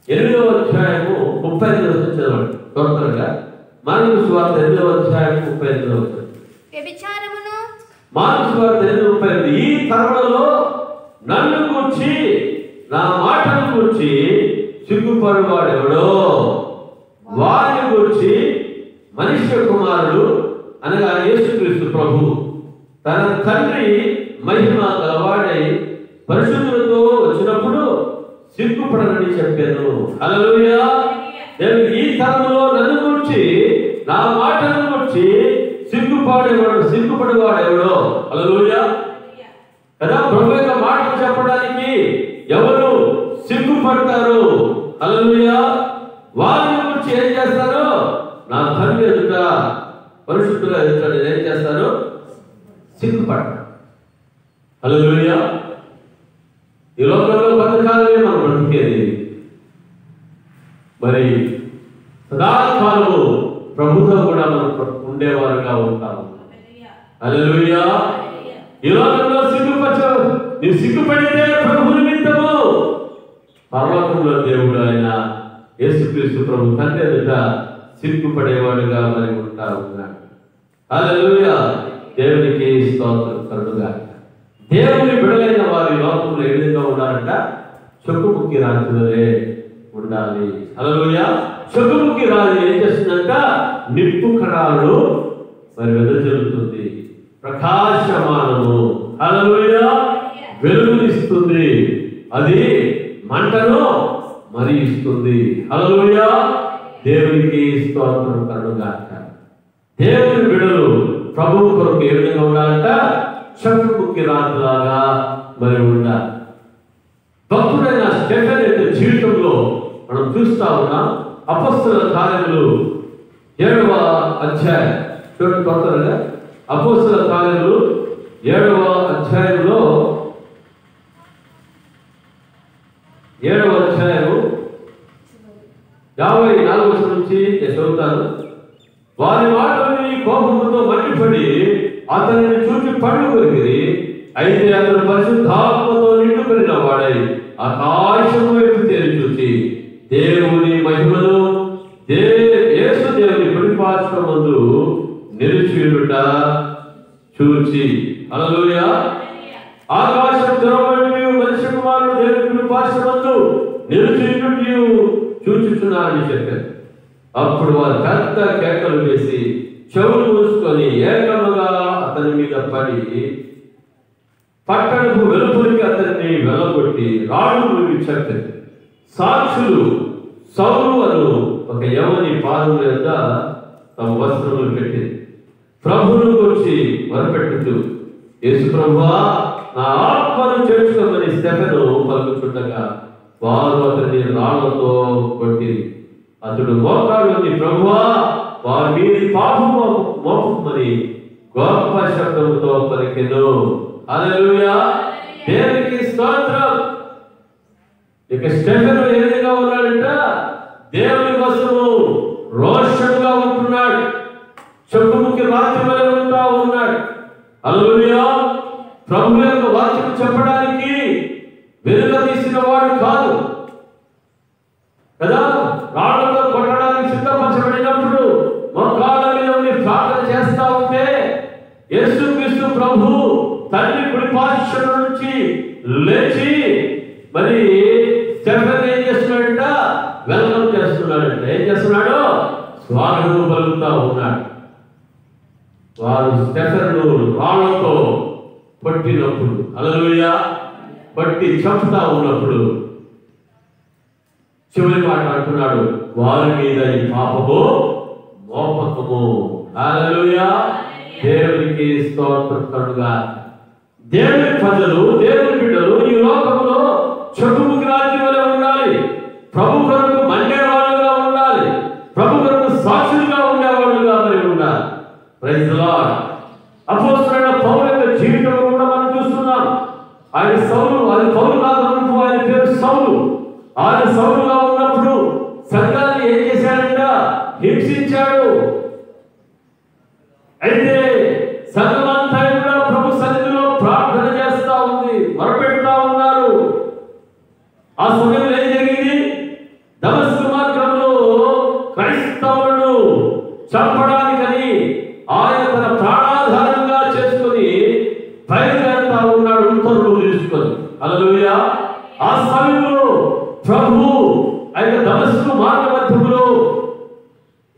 8వ అధ్యాయము 35వ వచనం చదవండి త్వరగా. మార్కు సువార్త 8వ అధ్యాయము 35వ వచనం. వ్యభిచారమును మార్కు సువార్త 8:35. ఈ తరుణంలో నన్ను గురించి నా మాటను గురించి సిగ్గుపడువాడెవడో వారిని గురించి మనుష్య కుమారుడు అనగా యేసుక్రీస్తు ప్రభు తన తండ్రి మహిమ గలవాడై పరిశుద్ధులతో వచ్చినప్పుడు సిగ్గుపడనని చెప్పాను. హల్లెలూయా. దేవుడు ఈ తరంలో నన్ను గురించి నా మాటను గురించి సిగ్గుపడేవాడెవడో. హల్లెలూయా కదా. ప్రభు యొక్క మాటలు చెప్పడానికి ఎవరు సిగ్గుపడతారు? హల్లెలూయా. వారిని గురించి ఏం చేస్తారు? నా తండ్రి ఎదుట పరిశుద్ధుల ఎదుట నేను ఏం చేస్తాను? సిగ్గుపడతాను. హల్లెలూయా. ఈ లోకంలో కొంతకాలమే మనం బ్రతికేది. మరి సదాకాలము ప్రభుతో కూడా మనం ఉండేవారుగా ఉంటాము. హల్లెలూయా. ఈ లోకంలో నీవు సిగ్గుపడితే ప్రభు నిమిత్తము పరలోకంలో దేవుడు ఆయన యేసుక్రీస్తు ప్రభు తండ్రి ఎదుట సిగ్గుపడేవాడుగా మరి ఉంటా ఉన్నాడు. హల్లెలూయా. దేవునికి స్తోత్రం కలుగుగాక. దేవుని బిడలైన వారి లోకంలో ఏ విధంగా ఉండాలంట? చెక్కుముక్కి రాజులే ఉండాలి. హల్లెలూయా. చెక్కుముక్కి రాజు ఏం చేస్తుందంట? నిప్పు కణాలను మరి వెదజల్లుతుంది. ప్రకాశమానము. హల్లెలూయా. వెలుగునిస్తుంది. అది మంటను మరి ఇస్తుంది. హల్లెలూయా. దేవునికి స్తోత్రం కలుగుగాక. దేవుని బిడలు ప్రభువు కొరకు ఏ విధంగా ఉండాలంట? చెక్కుముక్కి రాజులాగా మరి ఉండాలి. భక్తుడైన స్టెఫెన్ యొక్క జీవితంలో మనం చూస్తా ఉన్నాం. అపొస్తలుల కార్యములు 7వ అధ్యాయం చూడండి త్వరగా. అపొస్తలుల కార్యములు 7వ అధ్యాయంలో 7వ అధ్యాయము 54 వచనం నుంచి చదువుతాను. వారి మాటలని కోపంతో మండిపడి అతనిని చూసి పళ్ళు కొరికిరి. అయితే అతను పరిశుద్ధాత్మతో నిండుకొనిన వాడై ఆకాశము వైపు తేరి చూసి దేవుని మహిమను యేసు దేవుని కుడిపార్శ్వమందు నిలిచియుట చూచి. హల్లెలూయా. ఆకాశం తెరవబడి మనుష్య కుమారుడు దేవుని కుడిపార్శ్వమందు నిలిచియుట చూచుచున్నారని చెప్పారు. అప్పుడు వారు పెద్ద కేకలు వేసి చెవులు మూసుకొని ఏకముగా అతని మీద పడి పట్టణపు వెలుపలికి అతన్ని వెళ్ళగొట్టి రాళ్ళు చెప్పారు. సాక్షులు సౌలు అను ఒక యవని పాదముల యొద్ద తమ వస్త్రములు పెట్టింది. ప్రభువును గురించి మొరపెట్టుతూ, యేసు ప్రభువా నా ఆత్మను చేర్చుకోమని స్టెఫెను పలుకుచుండగా వారు అతన్ని రాళ్లతో కొట్టింది. అతడు మోకాళ్ళని ప్రభువా వారి మీది పాపము మోపమని గొప్ప శబ్దంతో పలికెను. హల్లెలూయా. దేవునికి స్తోత్రం. ఇక స్టెఫెను ఏ విధంగా ఉన్నాడంట? దేవుని కోసము రోషంగా ఉంటున్నాడు. చెప్పుముకి రాత్రి వలె ఉంటా ఉన్నాడు. హల్లెలూయా. ప్రభు యొక్క వాక్యం చెప్పడానికి వెనుకదీసిన వాడు కాదు కదా. రాళ్లతో కొట్టడానికి సిద్ధపరచబడినప్పుడు మోకాళ్ళ మీద ఉండి ప్రార్థన చేస్తా ఉంటే యేసుక్రీస్తు ప్రభు తండ్రి కుడిపార్శ్వం నుంచి లేచి మరి స్టెఫెన్ ఏం చేస్తున్నాడంట? వెల్కమ్ చేస్తున్నాడంట. ఏం చేస్తున్నాడు? స్వాగతం పలుకుతా ఉన్నాడు. వారు స్టెఫెన్ను రాళ్లతో కొట్టినప్పుడు, హల్లెలూయా, కొట్టి చంపుతా ఉన్నప్పుడు చివరి మాట అంటున్నాడు, వారి మీద ఈ పాపము మోపకము. హల్లెలూయా. దేవునికి స్తోత్రం కలుగుగా. దేవుని ప్రజలు, దేవుని బిడ్డలు ఈ లోకంలో చెప్పుముకి రాజ్యం వలె ఉండాలి. ప్రభు కొరకు మండే వాళ్ళుగా ఉండాలి. ప్రభు కొరకు సాక్షులుగా ఉండేవాళ్ళుగా మరి ఉండాలి. Praise the lord. అపోస్తలుడైన పౌలు యొక్క జీవితంలో కూడా మనం చూస్తున్నాం. ఆయన సౌలు, ఆయన పౌలు కాదు, ఆయన పేరు సౌలు. ఆయన సౌలుగా ఉన్నప్పుడు సంఘాన్ని ఏం చేశాడంట? హింసించాడు. అయితే సంఘమంతా కూడా ప్రభు సన్నిధిలో ప్రార్థన చేస్తా ఉంది, మొరపెడతా ఉన్నారు. ఆ సమయంలో ఏం జరిగింది? దమస్కు మార్గంలో క్రైస్తవులను చంపడానికని ఆయన తన ప్రాణాధారంగా చేసుకొని బయలుదేరుతా ఉన్నాడు, ఉత్తర్వులు తీసుకొని. హల్లెలూయా. ఆ సమయంలో ప్రభు ఆయన దమస్కు మార్గ మధ్యములో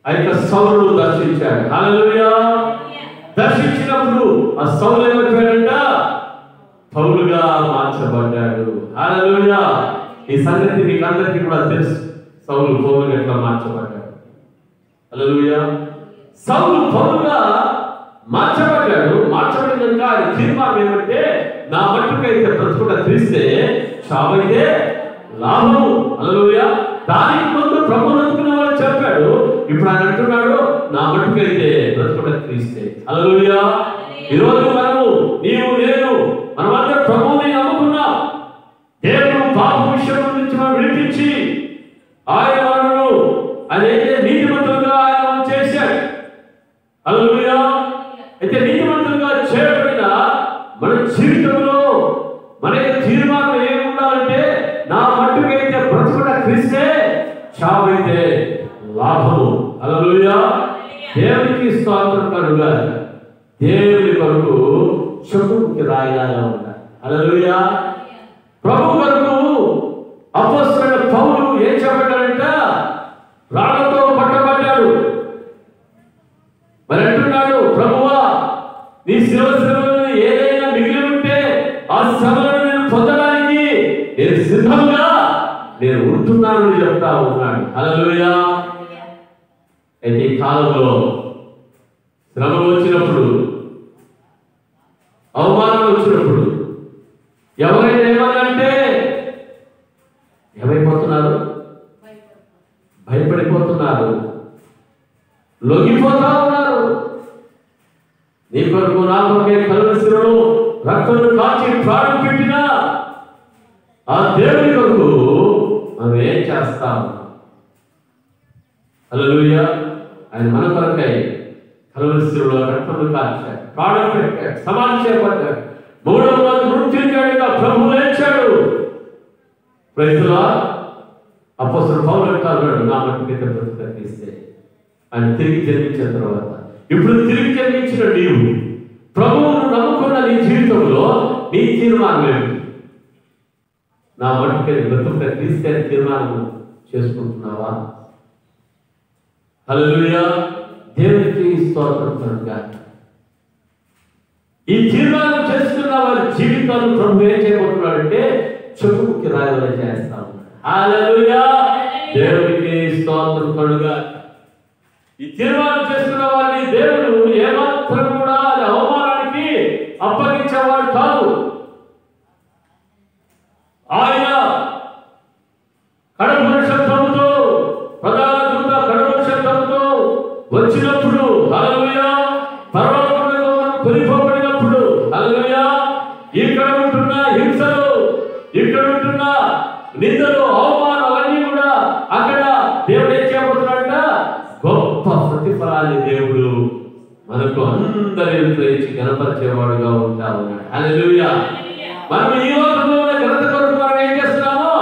ఆయన సౌలును దర్శించాడు. హల్లెలూయా. దర్శించినప్పుడు ఆ సౌలు ఏమైపోయాడంట? పౌలుగా మార్చబడ్డాడు. హల్లెలూయా. ఈ సంగతి మీకు అందరికీ కూడా తెలుసు. సౌలు పౌలుగా ఎట్లా మార్చబడ్డాడు. హల్లెలూయా. సౌలు పౌలుగా మార్చబడ్డాడు. మార్చబడినాక ఆయన తీర్మానం ఏమంటే, నా మట్టుకైతే బ్రతుకుట క్రీస్తే, చావైతే లాభము. హల్లెలూయా. దానికి ముందు ప్రభు నమ్ముకున్న వాళ్ళు చెప్పాడు. ఇప్పుడు ఆయన అంటున్నాడు, నా మట్టుకైతే బ్రతుకుట క్రీస్తే. హల్లెలూయా. ఈరోజు మనము, నీవు, నేను, మనమందరం ప్రభువుని నమ్ముకున్నాం. దేవుడు పాప విషయం నుంచి మనం విడిపించి ఆయన మనను అదైతే నీతిమంతులుగా ఆయన చేశాడు. హల్లెలూయా. అయితే నీతిమంతులుగా చేయబడిన మన జీవితంలో మనకి తీర్మానం ఏమి ఉండాలంటే, నా మట్టుకైతే బ్రతుకుట క్రీస్తే, చావైతే లాభము. హల్లెలూయా. దేవునికి స్తోత్రం కలుగా. దేవుని కొరకు చెప్పుకి రాయలాగా ఉండాలి. హల్లెలూయా. ప్రభు కొరకు అపోస్తలుడైన పౌలు ఏం చెప్పాడంట? రాళ్లతో పట్టబడ్డాడు. మరి అంటున్నాడు, ప్రభువా, నీ శ్రమలను ఏదైనా మిగిలి ఉంటే ఆ శ్రమలను నేను పొందడానికి నేను సిద్ధంగా నేను ఉంటున్నాను చెప్తా ఉన్నాడు. హల్లెలూయా. అయితే ఈ కాలంలో శ్రమలు వచ్చినప్పుడు, అవమానాలు వచ్చినప్పుడు ఎవరైనా ఏమన్నంటే ఏమైపోతున్నారు? భయపడిపోతున్నారు, లొంగిపోతా ఉన్నారు. నీ కొరకు, నా కొరకే కలువరిశిలలో రక్తమును కాచి ప్రాణం పెట్టిన ఆ దేవుని కొరకు మనం ఏం చేస్తాం? హల్లెలూయా. ఆయన మన కొరకై కలువరిశిలలో రక్తమును కాచాడు, ప్రాణం పెట్టాడు, సమాధి చేయబడ్డాడు. మూడవ రోజు మృత్యుంజయుడిగా ప్రభు లేచాడు. Praise the lord. అపోస్తలుడు పౌలు అంటాడు, నా మట్టుకైతే బ్రతుకుట క్రీస్తే. ఆయన తిరిగి జన్మించిన తర్వాత, ఇప్పుడు తిరిగి జన్మించిన నీవు ప్రభువును నమ్ముకున్న నీ జీవితంలో నీ తీర్మానం ఏమిటి? నా మట్టుకైతే బ్రతుకుట క్రీస్తే తీర్మానం చేసుకుంటున్నావా? హల్లెలూయా. దేవునికి స్తోత్రం కలుగుగాక. ఈ తీర్మానం చేసుకున్న వారి జీవితాలు ప్రభు ఏం చేయబోతున్నాడంటే చెప్పుకి రాయవలే చేస్తా ఉన్నాడు. హల్లెలూయా. దేవునికి స్తోత్రం కలుగుగాక. ఈ తీర్మానం చేసుకున్న వారిని దేవుడు ఏమాత్రం కూడా అవమానానికి అప్పగించేవాడు కాదు. ఆయన కడప శబ్దంతో, ప్రధాన దూత కడప శబ్దంతో వచ్చినప్పుడు, హల్లెలూయా, పరలోకంలో మనం కొనిపోబడినప్పుడు, హల్లెలూయా, ఇక్కడ ఉంటున్న హింసలు, ఇక్కడ ఉంటున్న నిందలు, అవమానాలన్నీ కూడా అక్కడ దేవుడు ఏం చేయబోతున్నాడంట? గొప్ప ప్రతిఫలాన్ని దేవుడు మనకు అందరి ఇచ్చి గణపరిచేవాడుగా ఉంటా ఉన్నాడు. హల్లెలూయా. మనం ఈ లోకంలో ఘనత కొరకు మనం ఏం చేస్తున్నామో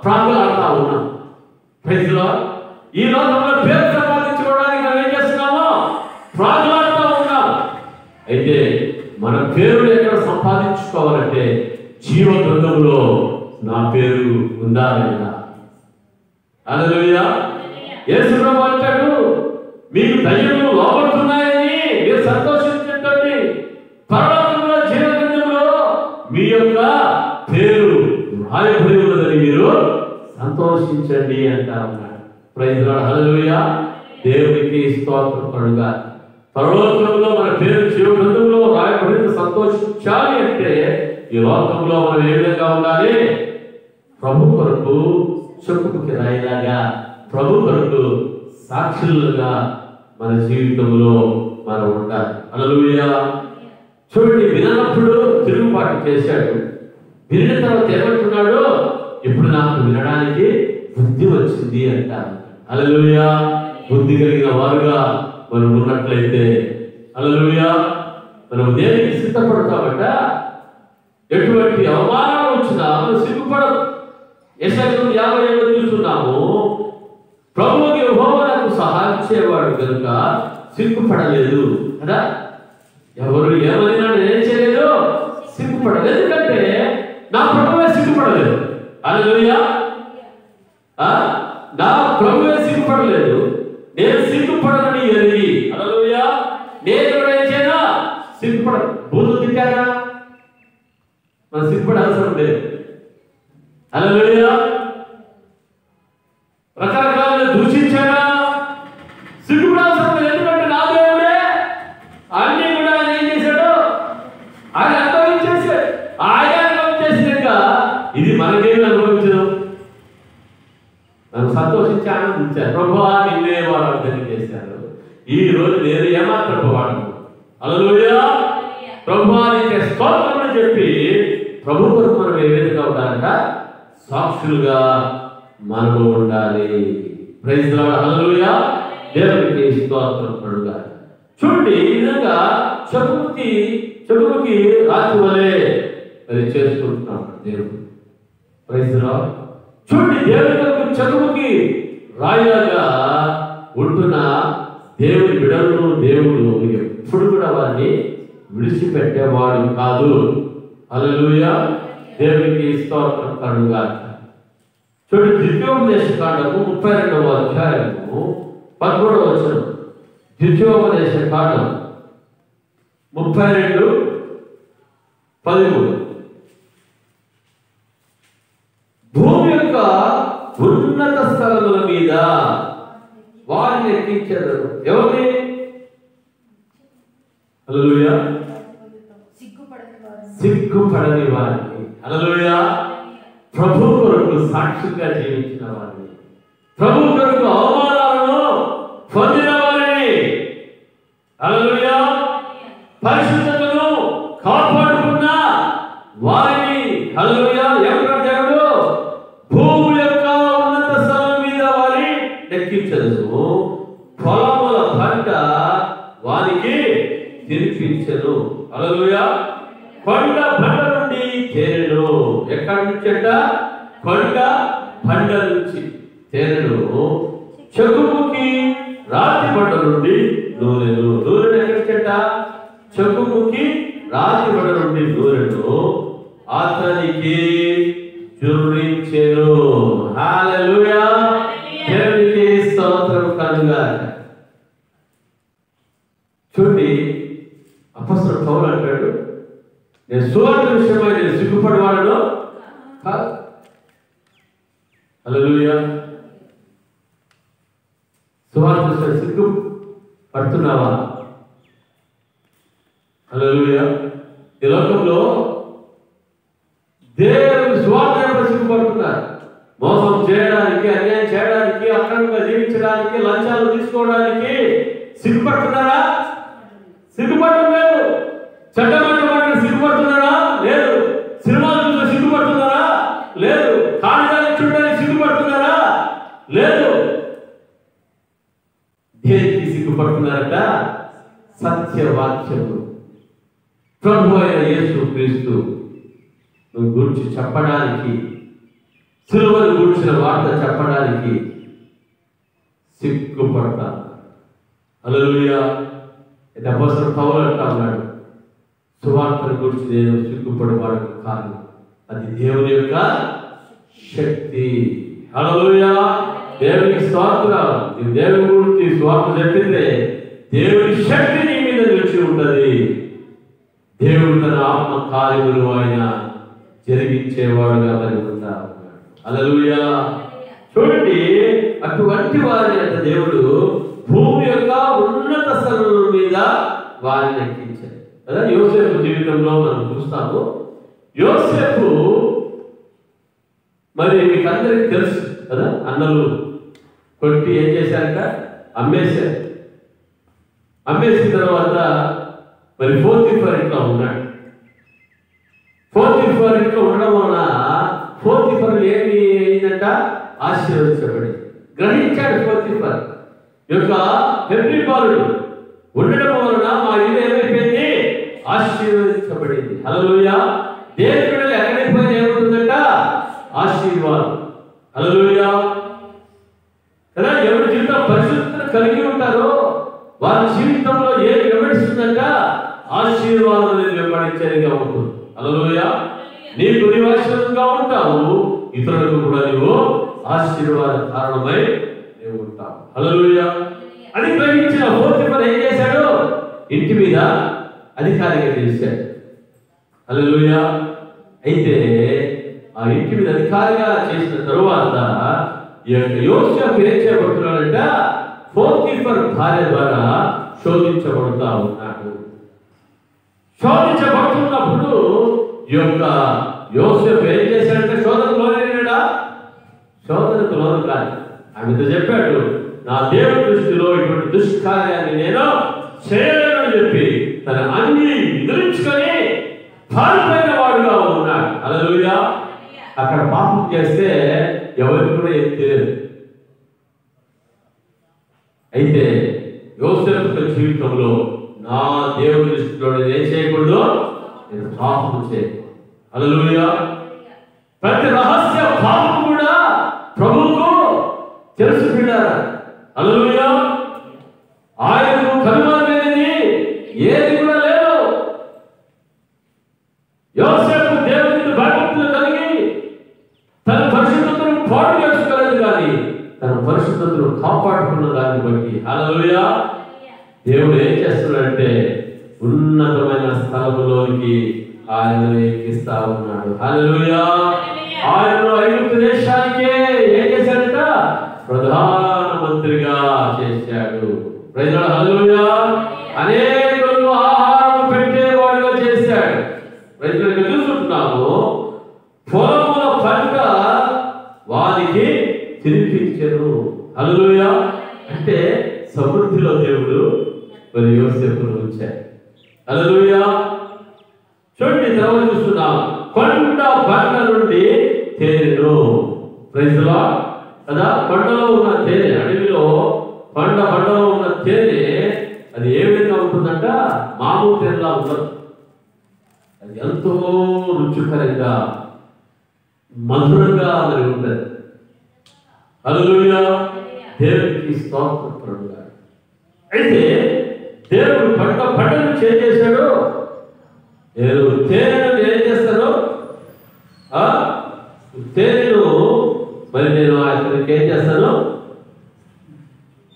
ప్రార్థనలాడుతూ ఉన్నాం. Praise the lord. ఈ లోకంలో పేరు సంపాదించుకోవడానికి మనం ఏం చేస్తున్నామో ప్రార్థనలాడుతూ ఉన్నాం. అయితే మన పేరు ఎక్కడ సంపాదించుకోవాలంటే జీవ గ్రంథంలో నా పేరు ఉందా లేదా? హల్లెలూయా. యేసు ప్రభువు అంటాడు, మీకు దయ్యములు లోబడుతున్నాయని మీరు సంతోషించండి, పరలోకంలో జీవ గ్రంథంలో మీ యొక్క పేరు రాయబడి ఉన్నదని మీరు సంతోషించండి అంటా ఉన్నాడు. Praise the lord. హల్లెలూయా. దేవునికి స్తోత్రం కలుగుగాక. పరలోకంలో మన పేరు జీవ గ్రంథంలో రాయబడినంత సంతోషించాలి అంటే ఈ లోకంలో మనం ఏ విధంగా ఉండాలి? ప్రభు కొరకు చెప్పుకి రాయిలాగా, ప్రభు కొరకు సాక్షులుగా మన జీవితంలో మనం ఉండాలి. హల్లెలూయా. చూడండి, విననప్పుడు తిరుగుబాటు చేశాడు. వినిన తర్వాత ఏమంటున్నాడు? ఇప్పుడు నాకు వినడానికి బుద్ధి వచ్చింది అంటారు. హల్లెలూయా. బుద్ధి కలిగిన వారుగా మనం ఉన్నట్లయితే, హల్లెలూయా, మనం దేనికి సిద్ధపడతామంట? ఎటువంటి అవమానాలు వచ్చినా మనం సిగ్గుపడం. యెషయా 57 చూస్తున్నాము. ప్రభువుకి యెహోవా నాకు సహాయం చేయవాడు కనుక సిగ్గుపడలేదు కదా. ఎవరు ఏమైనా నేనేం చేయలేదు, సిగ్గుపడలేదు. ఎందుకంటే నా ప్రభువే సిగ్గుపడలేదు. హల్లెలూయా. నా ప్రభువే సిగ్గుపడలేదు. నేను సిగ్గుపడనని ఎరిగి, హల్లెలూయా, నేను ఏం చేయనా సిగ్గుపడ. బూతులు తిట్టారా? మనం సిగ్గుపడే అవసరం లేదు. హల్లెలూయా. రకరకాలుగా దూషించాడా? సిగ్గుపడాల్సిన అవసరం లేదు. ఎందుకంటే నా దేవుడే అన్ని కూడా ఆయన ఏం చేశాడు? ఆయన అనుభవించేసాడు. ఆయన అనుభవించేసినాక ఇది మనకేమి అనుభవించదు. మనం సంతోషించి ఆనందించారు. ప్రభువా నిన్నే వారు అర్థం చేశారు. ఈ రోజు నేను ఏమాత్రపు వాడను. హల్లెలూయా. ప్రభువా నీకే స్తోత్రం అని చెప్పి ప్రభు కొరకు మనం ఏ విధంగా ఉండాలంట? సాక్షులుగా మనము ఉండాలి. Praise the lord. హల్లెలూయా. దేవునికి స్తోత్రం కలుగుగా. చూడండి, ఈ విధంగా చెప్పుకి రాజు వలె అది చేసుకుంటున్నాడు దేవుడు. Praise the lord. చూడండి, దేవుని చెప్పుకి రాయిలాగా ఉంటున్న దేవుని బిడ్డలను దేవుడు ఎప్పుడు కూడా వారిని విడిచిపెట్టేవాడు కాదు. హల్లెలూయా. దేవునికి స్తోత్రం కలుగుగా. చూడండి, ద్వితీయోపదేశ కాండము 32వ అధ్యాయము 11వ వచనం. ద్వితీయోపదేశ కాండం 32:13. భూమి యొక్క ఉన్నత స్థలముల మీద వారిని ఎక్కించారు. ఎవరిని? హల్లెలూయా. సిగ్గుపడని వారిని. హల్లెలూయా. ప్రభు కొరకు సాక్షిగా జీవించిన వారిని, ప్రభు కొరకు అవమానాలను పొందిన వారిని, హల్లెలూయా, పరిశుద్ధతను కాపాడుకున్న వారిని, హల్లెలూయా, ఎవరు దేవుడు భూమి యొక్క ఉన్నత స్థలం మీద వారిని ఎక్కించదు. పొలముల పంట వారికి తినిపించను. హల్లెలూయా. కొండ బండ నుండి తేనెను. ఎక్కడి నుంచి అంట? కొండ బండ నుంచి తేనెను. చెక్కుముకి రాతి బండ నుండి నూనెను. నూనెను ఎక్కడి అంట? చెక్కుముకి రాతి బండ నుండి నూనెను అతనికి జుర్రించెను. హల్లెలూయా. దేవునికి స్తోత్రం కలుగుగా. చూడండి, అపొస్తలుడు పౌలు అంటాడు, నేను సువార్త విషయమై నేను సిగ్గుపడేవాడను కాదు. హల్లెలూయా. సువార్త విషయం సిగ్గుపడుతున్నావా? హల్లెలూయా. ఈ లోకంలో దేవుని సువార్త సిగ్గుపడుతున్నారు. మోసం చేయడానికి, అన్యాయం చేయడానికి, అక్రమంగా జీవించడానికి, లంచాలు తీసుకోవడానికి సిగ్గుపడుతున్నారా? సిగ్గుపడుతున్నారు. చట్టమంటే సిగ్గుపడుతున్నారా? లేదు. సినిమాలు చూసి సిగ్గుపడుతున్నారా? లేదు. కాణిదాలు చూడడానికి సిగ్గుపడుతున్నారా? లేదు. దేనికి సిగ్గుపడుతున్నారట? సత్యవాక్యము, ప్రభు అయిన యేసు క్రీస్తు గురించి చెప్పడానికి, సిలువను గురించిన వార్త చెప్పడానికి సిగ్గుపడతారు. హల్లెలూయా. అపొస్తలుడు పౌలు అంటా ఉన్నాడు, సువార్తను గురించి నేను సిగ్గుపడేవాడు కాదు, అది దేవుని యొక్క శక్తి. హల్లెలూయా. దేవునికి స్తోత్రం. దేవుని గురించి సువార్త చెప్పిందే దేవుని శక్తి నీ మీద నిలిచి ఉంటది. దేవుడు తన ఆత్మ కార్యములు ఆయన జరిగించేవాడుగా మరి ఉంటాడు. హల్లెలూయా. చూడండి, అటువంటి వారిని అంత దేవుడు భూమి యొక్క ఉన్నత స్థలం మీద వారిని ఎక్కించాడు. కదా యోసేపు జీవితంలో మనం చూస్తాము. యోసేపు మరి మీకు అందరికీ తెలుసు కదా, అన్నలు కొట్టి ఏం చేశారంట, అమ్మేశారు. అమ్మేసిన తర్వాత మరి పోతీఫర్ ఇంట్లో ఉన్నాడు. పోతీఫర్ ఇంట్లో ఉండడం వలన పోతీఫర్ ఏమి అయిందంట, ఆశీర్వదించబడి గ్రహించాడు. పోతీఫర్ యొక్క హెబ్రీ బాలుడు ఉండడం వలన మా ఇల్లు ఏమైపోయింది, ఆశీర్వదించబడింది. హల్లెలూయా. దేవుని బిడ్డలు ఎక్కడికి పోయినా ఏమవుతుందంట, ఆశీర్వాదం. హల్లెలూయా కదా. ఎవరి జీవితం పరిశుద్ధతను కలిగి ఉంటారో వారి జీవితంలో ఏం వెంబడిస్తుందంట, ఆశీర్వాదం అనేది వెంబడించేదిగా ఉంటుంది. హల్లెలూయా. నీకు నీవు ఆశీర్వాదంగా ఉంటావు, ఇతరులకు కూడా నీవు ఆశీర్వాద కారణమై నీవు ఉంటావు. హల్లెలూయా. అది గ్రహించిన పోతీఫర్ ఏం చేశాడు, ఇంటి మీద అధికారిగా చేశాడు. హల్లెలూయా. అయితే ఆ ఇంటి మీద అధికారిగా చేసిన తరువాత ఈ యొక్క యోసేపు ఏం చేయబడుతున్నాడంట, పోతీఫర్ భార్య ద్వారా శోధించబడుతూ ఉన్నాడు. శోధించబడుతున్నప్పుడు ఈ యొక్క యోసేపు ఏం చేశాడంటే, శోధనకు లోనైనాడా, శోధనకు లోను కాదు. ఆమెతో చెప్పాడు, నా దేవుని దృష్టిలో ఇటువంటి దుష్కార్యాన్ని నేను చేయలేనని చెప్పి తన అన్ని ఎదిరించుకొని పారిపోయిన వాడుగా ఉన్నాడు. హల్లెలూయా. అక్కడ పాపం చేస్తే ఎవరికి కూడా ఏం తెలియదు. అయితే యోసేపు జీవితంలో నా దేవుని దృష్టిలో నేను ఏం చేయకూడదు, నేను పాపం చేయకూడదు. హల్లెలూయా. ప్రతి రహస్య పాపం కూడా ప్రభువుకు తెలుసు బిడ్డారా. హల్లెలూయా. ఆయనకు కనుమరుగైనది ఏది కూడా లేదు. యోసేపు దేవునికి భయభక్తులు కలిగి తన పరిశుద్ధతను పాడు చేసుకోలేదు, కానీ తన పరిశుద్ధతను కాపాడుకున్న దాన్ని బట్టి హల్లెలూయా దేవుడు ఏం చేస్తున్నాడంటే ఉన్నతమైన స్థలములోనికి ఆయన ఎక్కిస్తా ఉన్నాడు. హల్లెలూయా. ఆయన ఐగుప్తు దేశానికే ఏం చేశాడట, ప్రధానమంత్రిగా చేశాడు. ప్రజల హల్లెలూయా. అనేకులకు ఆహారం పెట్టేవాడుగా చేశాడు. ప్రజలకు చూస్తున్నాము, పొలముల పంట వారికి తినిపించెను. హల్లెలూయా. అంటే సమృద్ధిలో దేవుడు మరి యోసేపును ఉంచాడు. హల్లెలూయా. చూడండి, తర్వాత చూస్తున్నాం, కొండ బండ నుండి తేనెను. ప్రైజ్ ది లార్డ్ కదా. కొండలో ఉన్న తేనె, అడవిలో బండలో ఉన్న తేనె అది ఏ విధంగా ఉంటుందంట, మామూలు తేనెలా ఉండదు. అది ఎంతో రుచికరంగా మధురంగా మరి ఉంటుంది. హల్లెలూయా. దేవునికి స్తోత్రం. అయితే దేవుడు పంటను చేశాడు. నేను తేనెను ఏం చేస్తాను, తేనెను మరి నేను అతనికి ఏం చేస్తాను,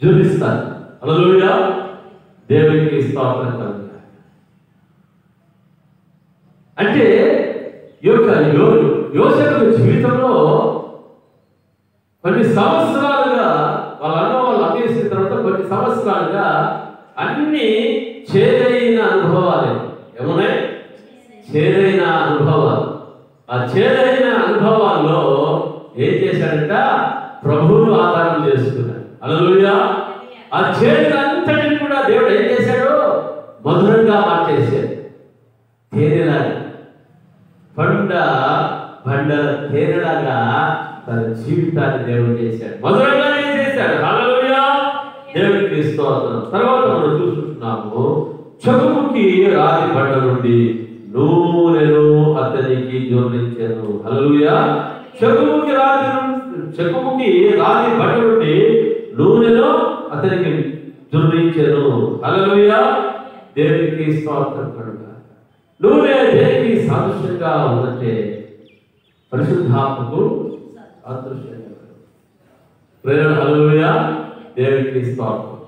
చూపిస్తాను. హల్లెలూయా. దేవునికి స్తోత్రం కలుగుతాయి. అంటే ఈ యొక్క యోసేపు జీవితంలో కొన్ని సంవత్సరాలుగా వాళ్ళ అన్న వాళ్ళు అమ్మేసిన తర్వాత కొన్ని సంవత్సరాలుగా అన్ని చేదైన అనుభవాలే. ఏమున్నాయి? చేదైన అనుభవాలు. ఆ చేదైన అనుభవాల్లో ఏం చేశాడంట, ప్రభువును ఆధారం చేసుకున్నాడు. హల్లెలూయా. ఆ చేదైనంతటిని కూడా దేవుడు ఏం చేశాడు, మధురంగా మార్చేశాడు. తేనెలాగా, బండ తేనెలాగా తన జీవితాన్ని దేవుడు చేశాడు, మధురంగానే చేశాడు. హల్లెలూయా. దేవునికి స్తోత్రం. తర్వాత మనం చూస్తున్నాము, చెకుముకి రాతి బండ నుండి నూనెను అతనికి జోడించాను. హల్లెలూయా. చెకుముకి రాతి బండ నుండి నూనెను అతనికి జోడించాను. హల్లెలూయా. దేవునికి స్తోత్రం కలుగును. నూనె దేనికి సాదృశ్యంగా ఉందంటే పరిశుద్ధాత్మకు సాదృశ్యంగా. ప్రేరణ. హల్లెలూయా. దేవునికి స్తోత్రం.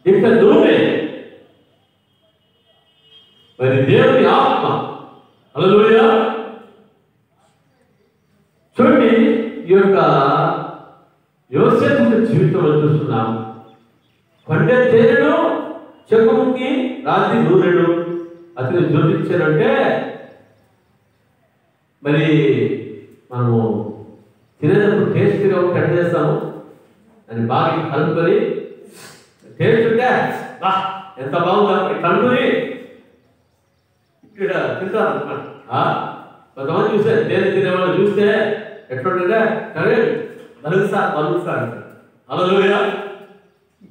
ఇంకా నూనె మరి దేవుని ఆత్మ. హల్లెలూయా. చూడండి, ఈ యొక్క యోసేపు జీవితంలో చూస్తున్నాం, పండే తేనెను చెక్కుముక్కి రాతి నూనెను అతను జోడించారంటే మరి మనము తినేటప్పుడు టేస్ట్గా ఉంటే ఎట్లా చేస్తాము? అని బాగా కలుపుకొని టేస్ట్ ఉంటే బా ఎంత బాగుందా కలుపుకొని ఇక్కడ తింటారు. కొంతమంది చూస్తే తేనె తినేవాళ్ళు చూస్తే ఎట్లుంటే సరే మరుగుస్తా హల్లెలూయా,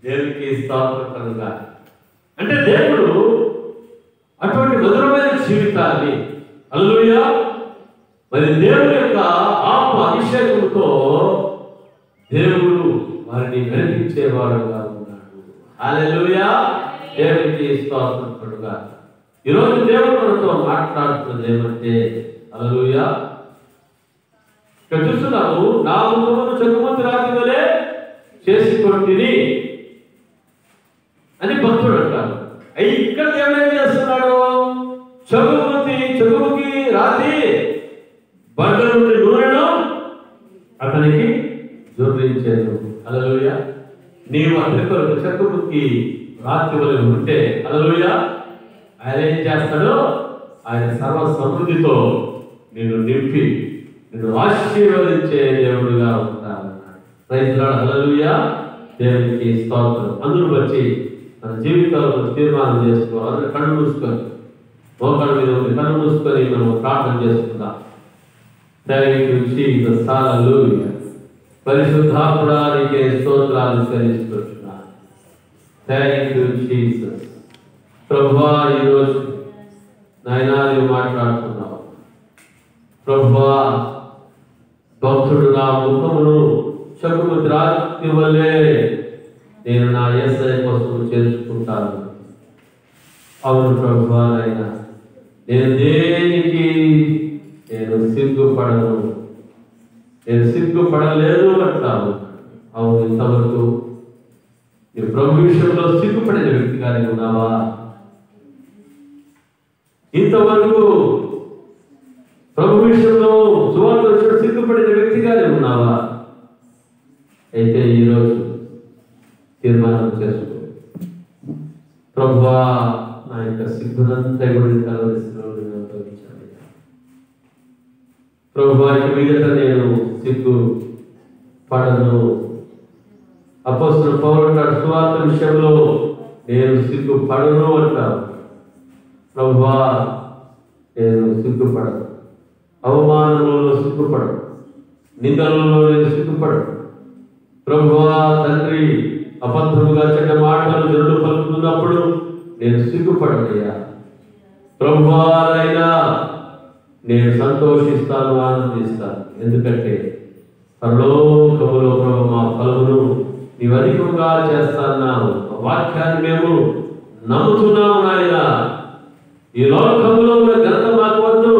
దేవునికి స్తోత్రం కలుగుగా. అంటే దేవుడు అటువంటి మధురమైన జీవితాన్ని హల్లెలూయా మరి దేవుని యొక్క ఆత్మ అభిషేకంతో దేవుడు వారిని వెలిగించేవాడుగా ఉన్నాడు. హల్లెలూయా, దేవునికి స్తోత్రం కలుగుగా. ఈరోజు దేవుడు మనతో మాట్లాడుతున్నది ఏమంటే హల్లెలూయా, ఇక్కడ చూస్తున్నాము, నా ముఖమును చెక్కుముక్కి రాతి వలె చేసుకొంటిని అని భక్తుడు అంటారు. ఇక్కడ దేవుడు ఏం చేస్తున్నాడు? చెక్కుముక్కి రాతి బండ నుండి నూనెను అతనికి జోడించాడు. హల్లెలూయా, నీవు అతని కొరకు చెక్కుముక్కి రాతి వలె ఉంటే హల్లెలూయా ఆయన ఏం చేస్తాడో? ఆయన సర్వ సమృద్ధితో నిన్ను నింపి నిన్ను ఆశీర్వదించే దేవుడుగా ఉంటాడు. ప్రైజ్ లార్డ్, హల్లెలూయా, దేవునికి స్తోత్రం. అందును బట్టి మన జీవితాల్లో తీర్మానం చేసుకోవాలి. అందరూ కళ్ళు మూసుకొని మోకాళ్ళ మీద ఉండి కళ్ళు మూసుకొని మనం ప్రార్థన చేసుకుందాం. థాంక్ యూ జీసస్, హల్లెలూయా. పరిశుద్ధాత్ముడా నీకే స్తోత్రాలు చెల్లిస్తున్నాను. Thank you Jesus. ప్రభువా, ఈరోజు నాయనా నీవు మాట్లాడుతున్నావు. ప్రభువా, భక్తుడు నా ముఖమును చెక్కుముక్కి రాతి వలె నేను నా యేసయ్య కోసం చేర్చుకుంటాను. అవును ప్రభువా, నాయనా నేను దేనికి సిగ్గుపడను, నేను సిగ్గుపడలేదు అంటాను. అవును, ఇంతవరకు నీ ప్రభు విషయంలో సిగ్గుపడిన వ్యక్తిగానే ఉన్నావా? ఇంతవరకు ప్రభు విషయంలో సువార్త విషయంలో సిగ్గుపడిన వ్యక్తిగానే ఉన్నావా? అయితే ఈరోజు తీర్మానం చేసుకో. ప్రభువా, నా యొక్క సిగ్గునంతా కూడా అనుభవించాలి. ప్రభువా, ఇక మీదట నేను సిగ్గు పడను. అపోస్తలుడు పౌలు అంటాడు, సువార్త విషయంలో నేను సిగ్గు పడను అంటాను. ప్రభువా, నేను సిగ్గుపడను, అవమానంలో సిగ్గుపడను, నిందలలో నేను సిగ్గుపడను. ప్రభువా తండ్రి, అబద్ధముగా చెడ్డ మాటలు జనులు పలుకుతున్నప్పుడు నేను సిగ్గుపడనయ్యా. ప్రభువా అయినా నేను సంతోషిస్తాను, ఆనందిస్తాను. ఎందుకంటే పరలోకములో ప్రభు మా ఫలమును నీవు అధికంగా చేస్తాన్నావు. వాక్యాన్ని మేము నమ్ముతున్నాము నాయన. ఈ లోకంలో ఉన్న ఘనత మాకు వద్దు.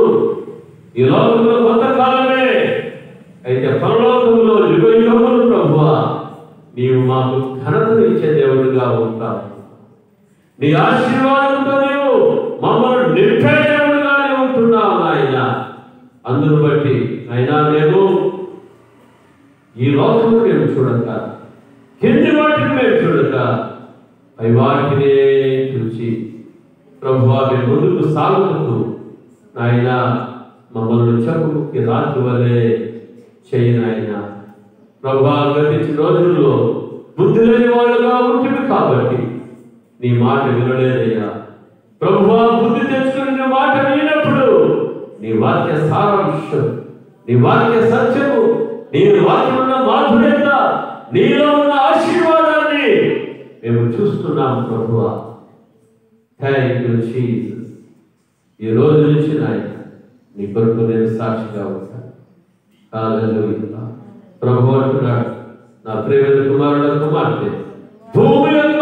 ఈ లోకంలో కొంతకాలమే, అయితే పరలోకంలో యుగ యుగములు ప్రభువా నీవు మాకు ఘనతను ఇచ్చే దేవుడిగా ఉంటావు. నీ ఆశీర్వాదంతో నీవు మమ్మల్ని నింపే దేవుడిగానే ఉంటున్నావు నాయన. అందును బట్టి అయినా మేము ఈ లోకము మేము చూడక, కింది వాటిని మేము చూడక, పై వాటినే చూసి ప్రభువా మేము ముందుకు సాగుతూ నాయన మమ్మల్ని చెక్కుముక్కి రాతి వలె చేయి నాయన. ప్రభువా, గతించిన రోజుల్లో బుద్ధి లేని వాళ్ళుగా ఉంటుంది కాబట్టి నీ మాట వినలేదయ్యా. ప్రభువా, బుద్ధి తెచ్చుకుని నీ మాట వినప్పుడు నీ వాక్య సారాంశం, నీ వాక్య సత్యము, నీ వాక్యం ఉన్న మాధుర్యత, నీలో ఉన్న ఆశీర్వాదాన్ని మేము చూస్తున్నాం ప్రభువా. Thank you Jesus. ఈ రోజు నుంచి నాయన నీ కొరకు నేను సాక్షిగా ఉంటాను. హల్లెలూయా. ప్రభు అంటున్నాడు, నా ప్రియమైన కుమారుల కుమార్తె, భూమి యొక్క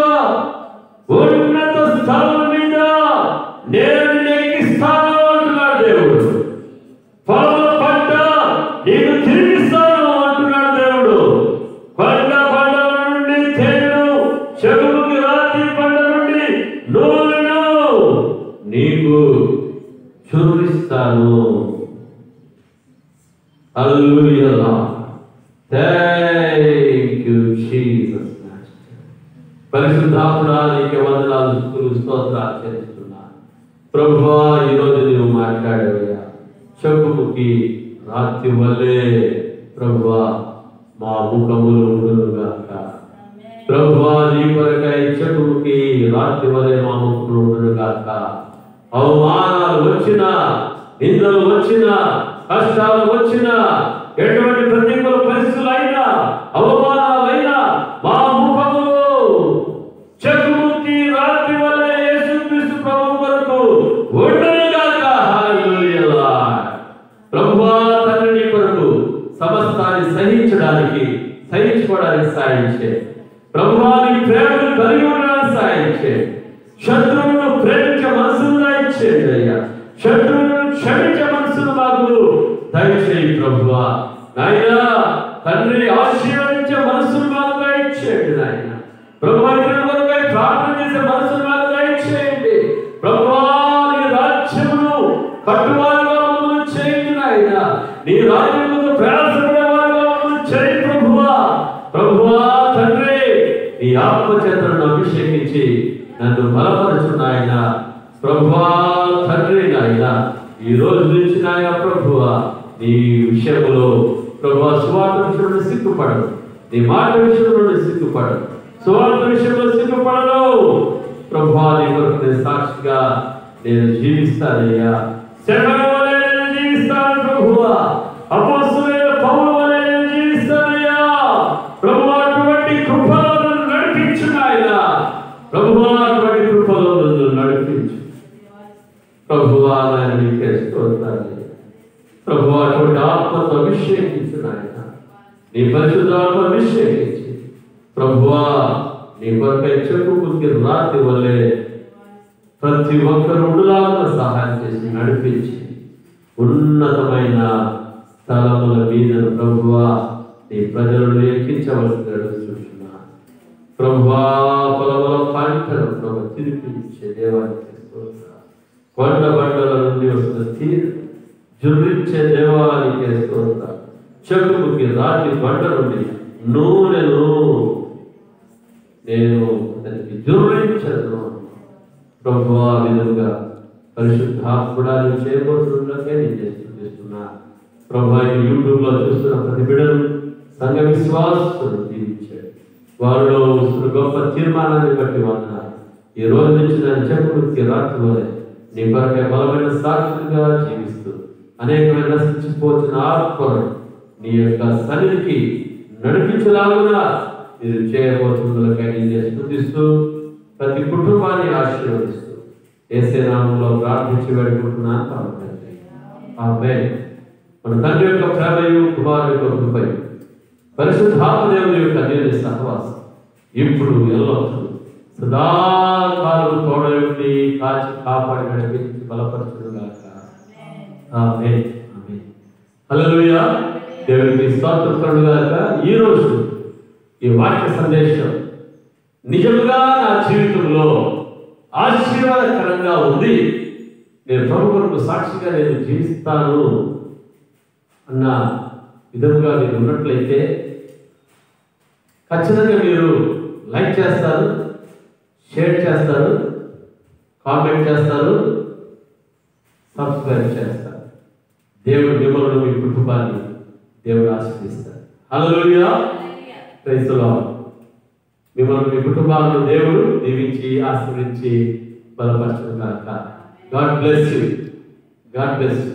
ఉన్నత స్థలం మీద నేను ఎక్కిస్తాను అంటున్నాడు దేవుడు. పొలం పంట నేను తిరిగిస్తాను అంటున్నాడు దేవుడు. కొండ పంటల నుండి తేనెను, చెరువుకి రాతి పంట నుండి నూనెను నీకు చూపిస్తాను. హల్లెలూయా. Thank you Jesus. పరిశుద్ధాత్మా నీకే వందనాలు స్తోత్రాలు చెల్లిస్తున్నాను. ప్రభువా, ఈరోజు నీవు మాట్లాడేవయ్యా. చెప్పుకి రాత్రి వల్లే ప్రభువా మా ముఖములు ఉండునుగాక. ప్రభువా, నీ కొరకై చెప్పుకి రాత్రి వల్లే మా ముఖములు ఉండునుగాక. అవమానాలు వచ్చినా, నిందలు వచ్చినా, కష్టాలు వచ్చినా, ఎటువంటి ప్రతికూల పరిస్థితులైనా, అవమానాలైనా మా ముఖములు చెక్కుముక్తి రాత్రి వల్లే యేసుక్రీస్తు ప్రభువు కొరకు ఉండునుగాక. హల్లెలూయా. ప్రభువా తండ్రి, నీ కొరకు సమస్తాన్ని సహించుకోవడానికి సాయం చేయి. ప్రభువా, నీ ప్రేమను కలిగి ఉండడానికి సాయం చేయి. శత్రువులను ప్రేమించే మనసును దయచేయండి అయ్యా. శత్రువులను క్షమించే మనసును మాకు దయచేయి ప్రభువా. నాయనా తండ్రి, ఆశీర్వదించే మనసును మాకు దయచేయండి నాయన. ప్రభువా, ఇతరుల కొరకై ప్రార్థన చేసే మనసును మాకు దయచేయండి. ప్రభువా, నీ రాజ్యమును కట్టువారుగా మమ్మల్ని చేయండి నాయన. నీ రాజ్యమును ప్రయాసపడేవారుగా మమ్మల్ని చేయి ప్రభువా. ప్రభువా తండ్రి, నీ ఆత్మచేతను అభిషేకించి నన్ను బలపరచు నాయన. ప్రభువా తండ్రి, నాయన ఈ రోజు నుంచి నాయన ప్రభువా నీ విషయంలో ప్రభువా సువార్త విషయంలో సిగ్గుపడను, నీ మాట విషయంలో సిగ్గుపడను, సువార్త విషయంలో సిగ్గుపడను. ప్రభువా, నీ కొరకు నేను సాక్షిగా నేను జీవిస్తానయ్యా. శరణు వలె నేను జీవిస్తాను ప్రభువా. అపోస్తలుడైన పౌలు వలె నేను జీవిస్తానయ్యా. ప్రభువా, అటువంటి కృపలో నన్ను నడిపించు నాయన. ప్రభువా, అటువంటి కృపలో నన్ను నడిపించు ప్రభువా. నాయన నీకే స్తోత్రాలు. ప్రభువా, అటువంటి ఆత్మతో అభిషేకించు నాయన. నీ పరిశుద్ధాత్మ అభిషేకించి ప్రభువా నీ కొరకై చెప్పుకి రాత్రి వల్లే ప్రతి ఒక్కరు ఉండులాగా సహాయం చేసి నడిపించి ఉన్నతమైన స్థలముల మీద ప్రభువా నీ ప్రజలను ఎక్కించవలసి అడుగుతున్నా. ప్రభువా, పొలముల పంటను ప్రభు తిరిపించే దేవానికి కొండ బండల నుండి వస్తున్న తీరు జుర్రించే దేవానికి స్తోత్రం. చెక్కుకి రాతి బండ నుండి నూనెను నేను దానికి జుర్రించను ప్రభువా. విధంగా పరిశుద్ధాత్ముడాన్ని చేయబోతున్నకే నేను చేస్తున్నా. ప్రభు, యూట్యూబ్లో చూస్తున్న ప్రతి బిడ్డను సంఘ విశ్వాసులు దీవించాడు. వారిలో గొప్ప తీర్మానాన్ని బట్టి వందనాలు. ఈ రోజు నుంచి నేను చెప్పుకి రాత్రి వలె నీ కొరకే బలమైన సాక్షులుగా జీవిస్తూ అనేకమైన నశించిపోతున్న ఆత్మను నీ యొక్క సన్నిధికి నడిపించలాగునా మీరు చేయబోతున్నకై నేను స్తుతిస్తూ ప్రతి కుటుంబాన్ని ఆశీర్వదిస్తూ యేసు నామములో ప్రార్థించి వేడుకుంటున్నాను. ఆమేన్. మన తండ్రి యొక్క ప్రేమయు కుమారుని యొక్క కృపయు పరిశుద్ధాత్మ దేవుని యొక్క అన్యోన్య సహవాసం ఇప్పుడు ఎల్లప్పుడూ సదాకాలం తోడయుండి కాచి కాపాడి నడిపించి బలపరచుగాక. ఆమేన్. ఆమేన్. హల్లెలూయా. దేవునికి స్తోత్రముగాక. ఈ రోజు ఈ వాక్య సందేశం నిజంగా నా జీవితంలో ఆశీర్వాదకరంగా ఉంది. నేను ప్రభు కొరకు సాక్షిగా నేను జీవిస్తాను అన్న విధముగా మీరు ఉన్నట్లయితే ఖచ్చితంగా మీరు లైక్ చేస్తారు, షేర్ చేస్తారు, కామెంట్ చేస్తారు, సబ్స్క్రైబ్ చేస్తారు. దేవుడు మిమ్మల్ని మీ కుటుంబాన్ని దేవుడు ఆశీర్వదిస్తాడు. హల్లెలూయా. Praise the lord. మిమ్మల్ని మీ కుటుంబాలను దేవుడు దీవించి ఆశీర్వదించి బలపరచుగాక. God bless you. God bless you.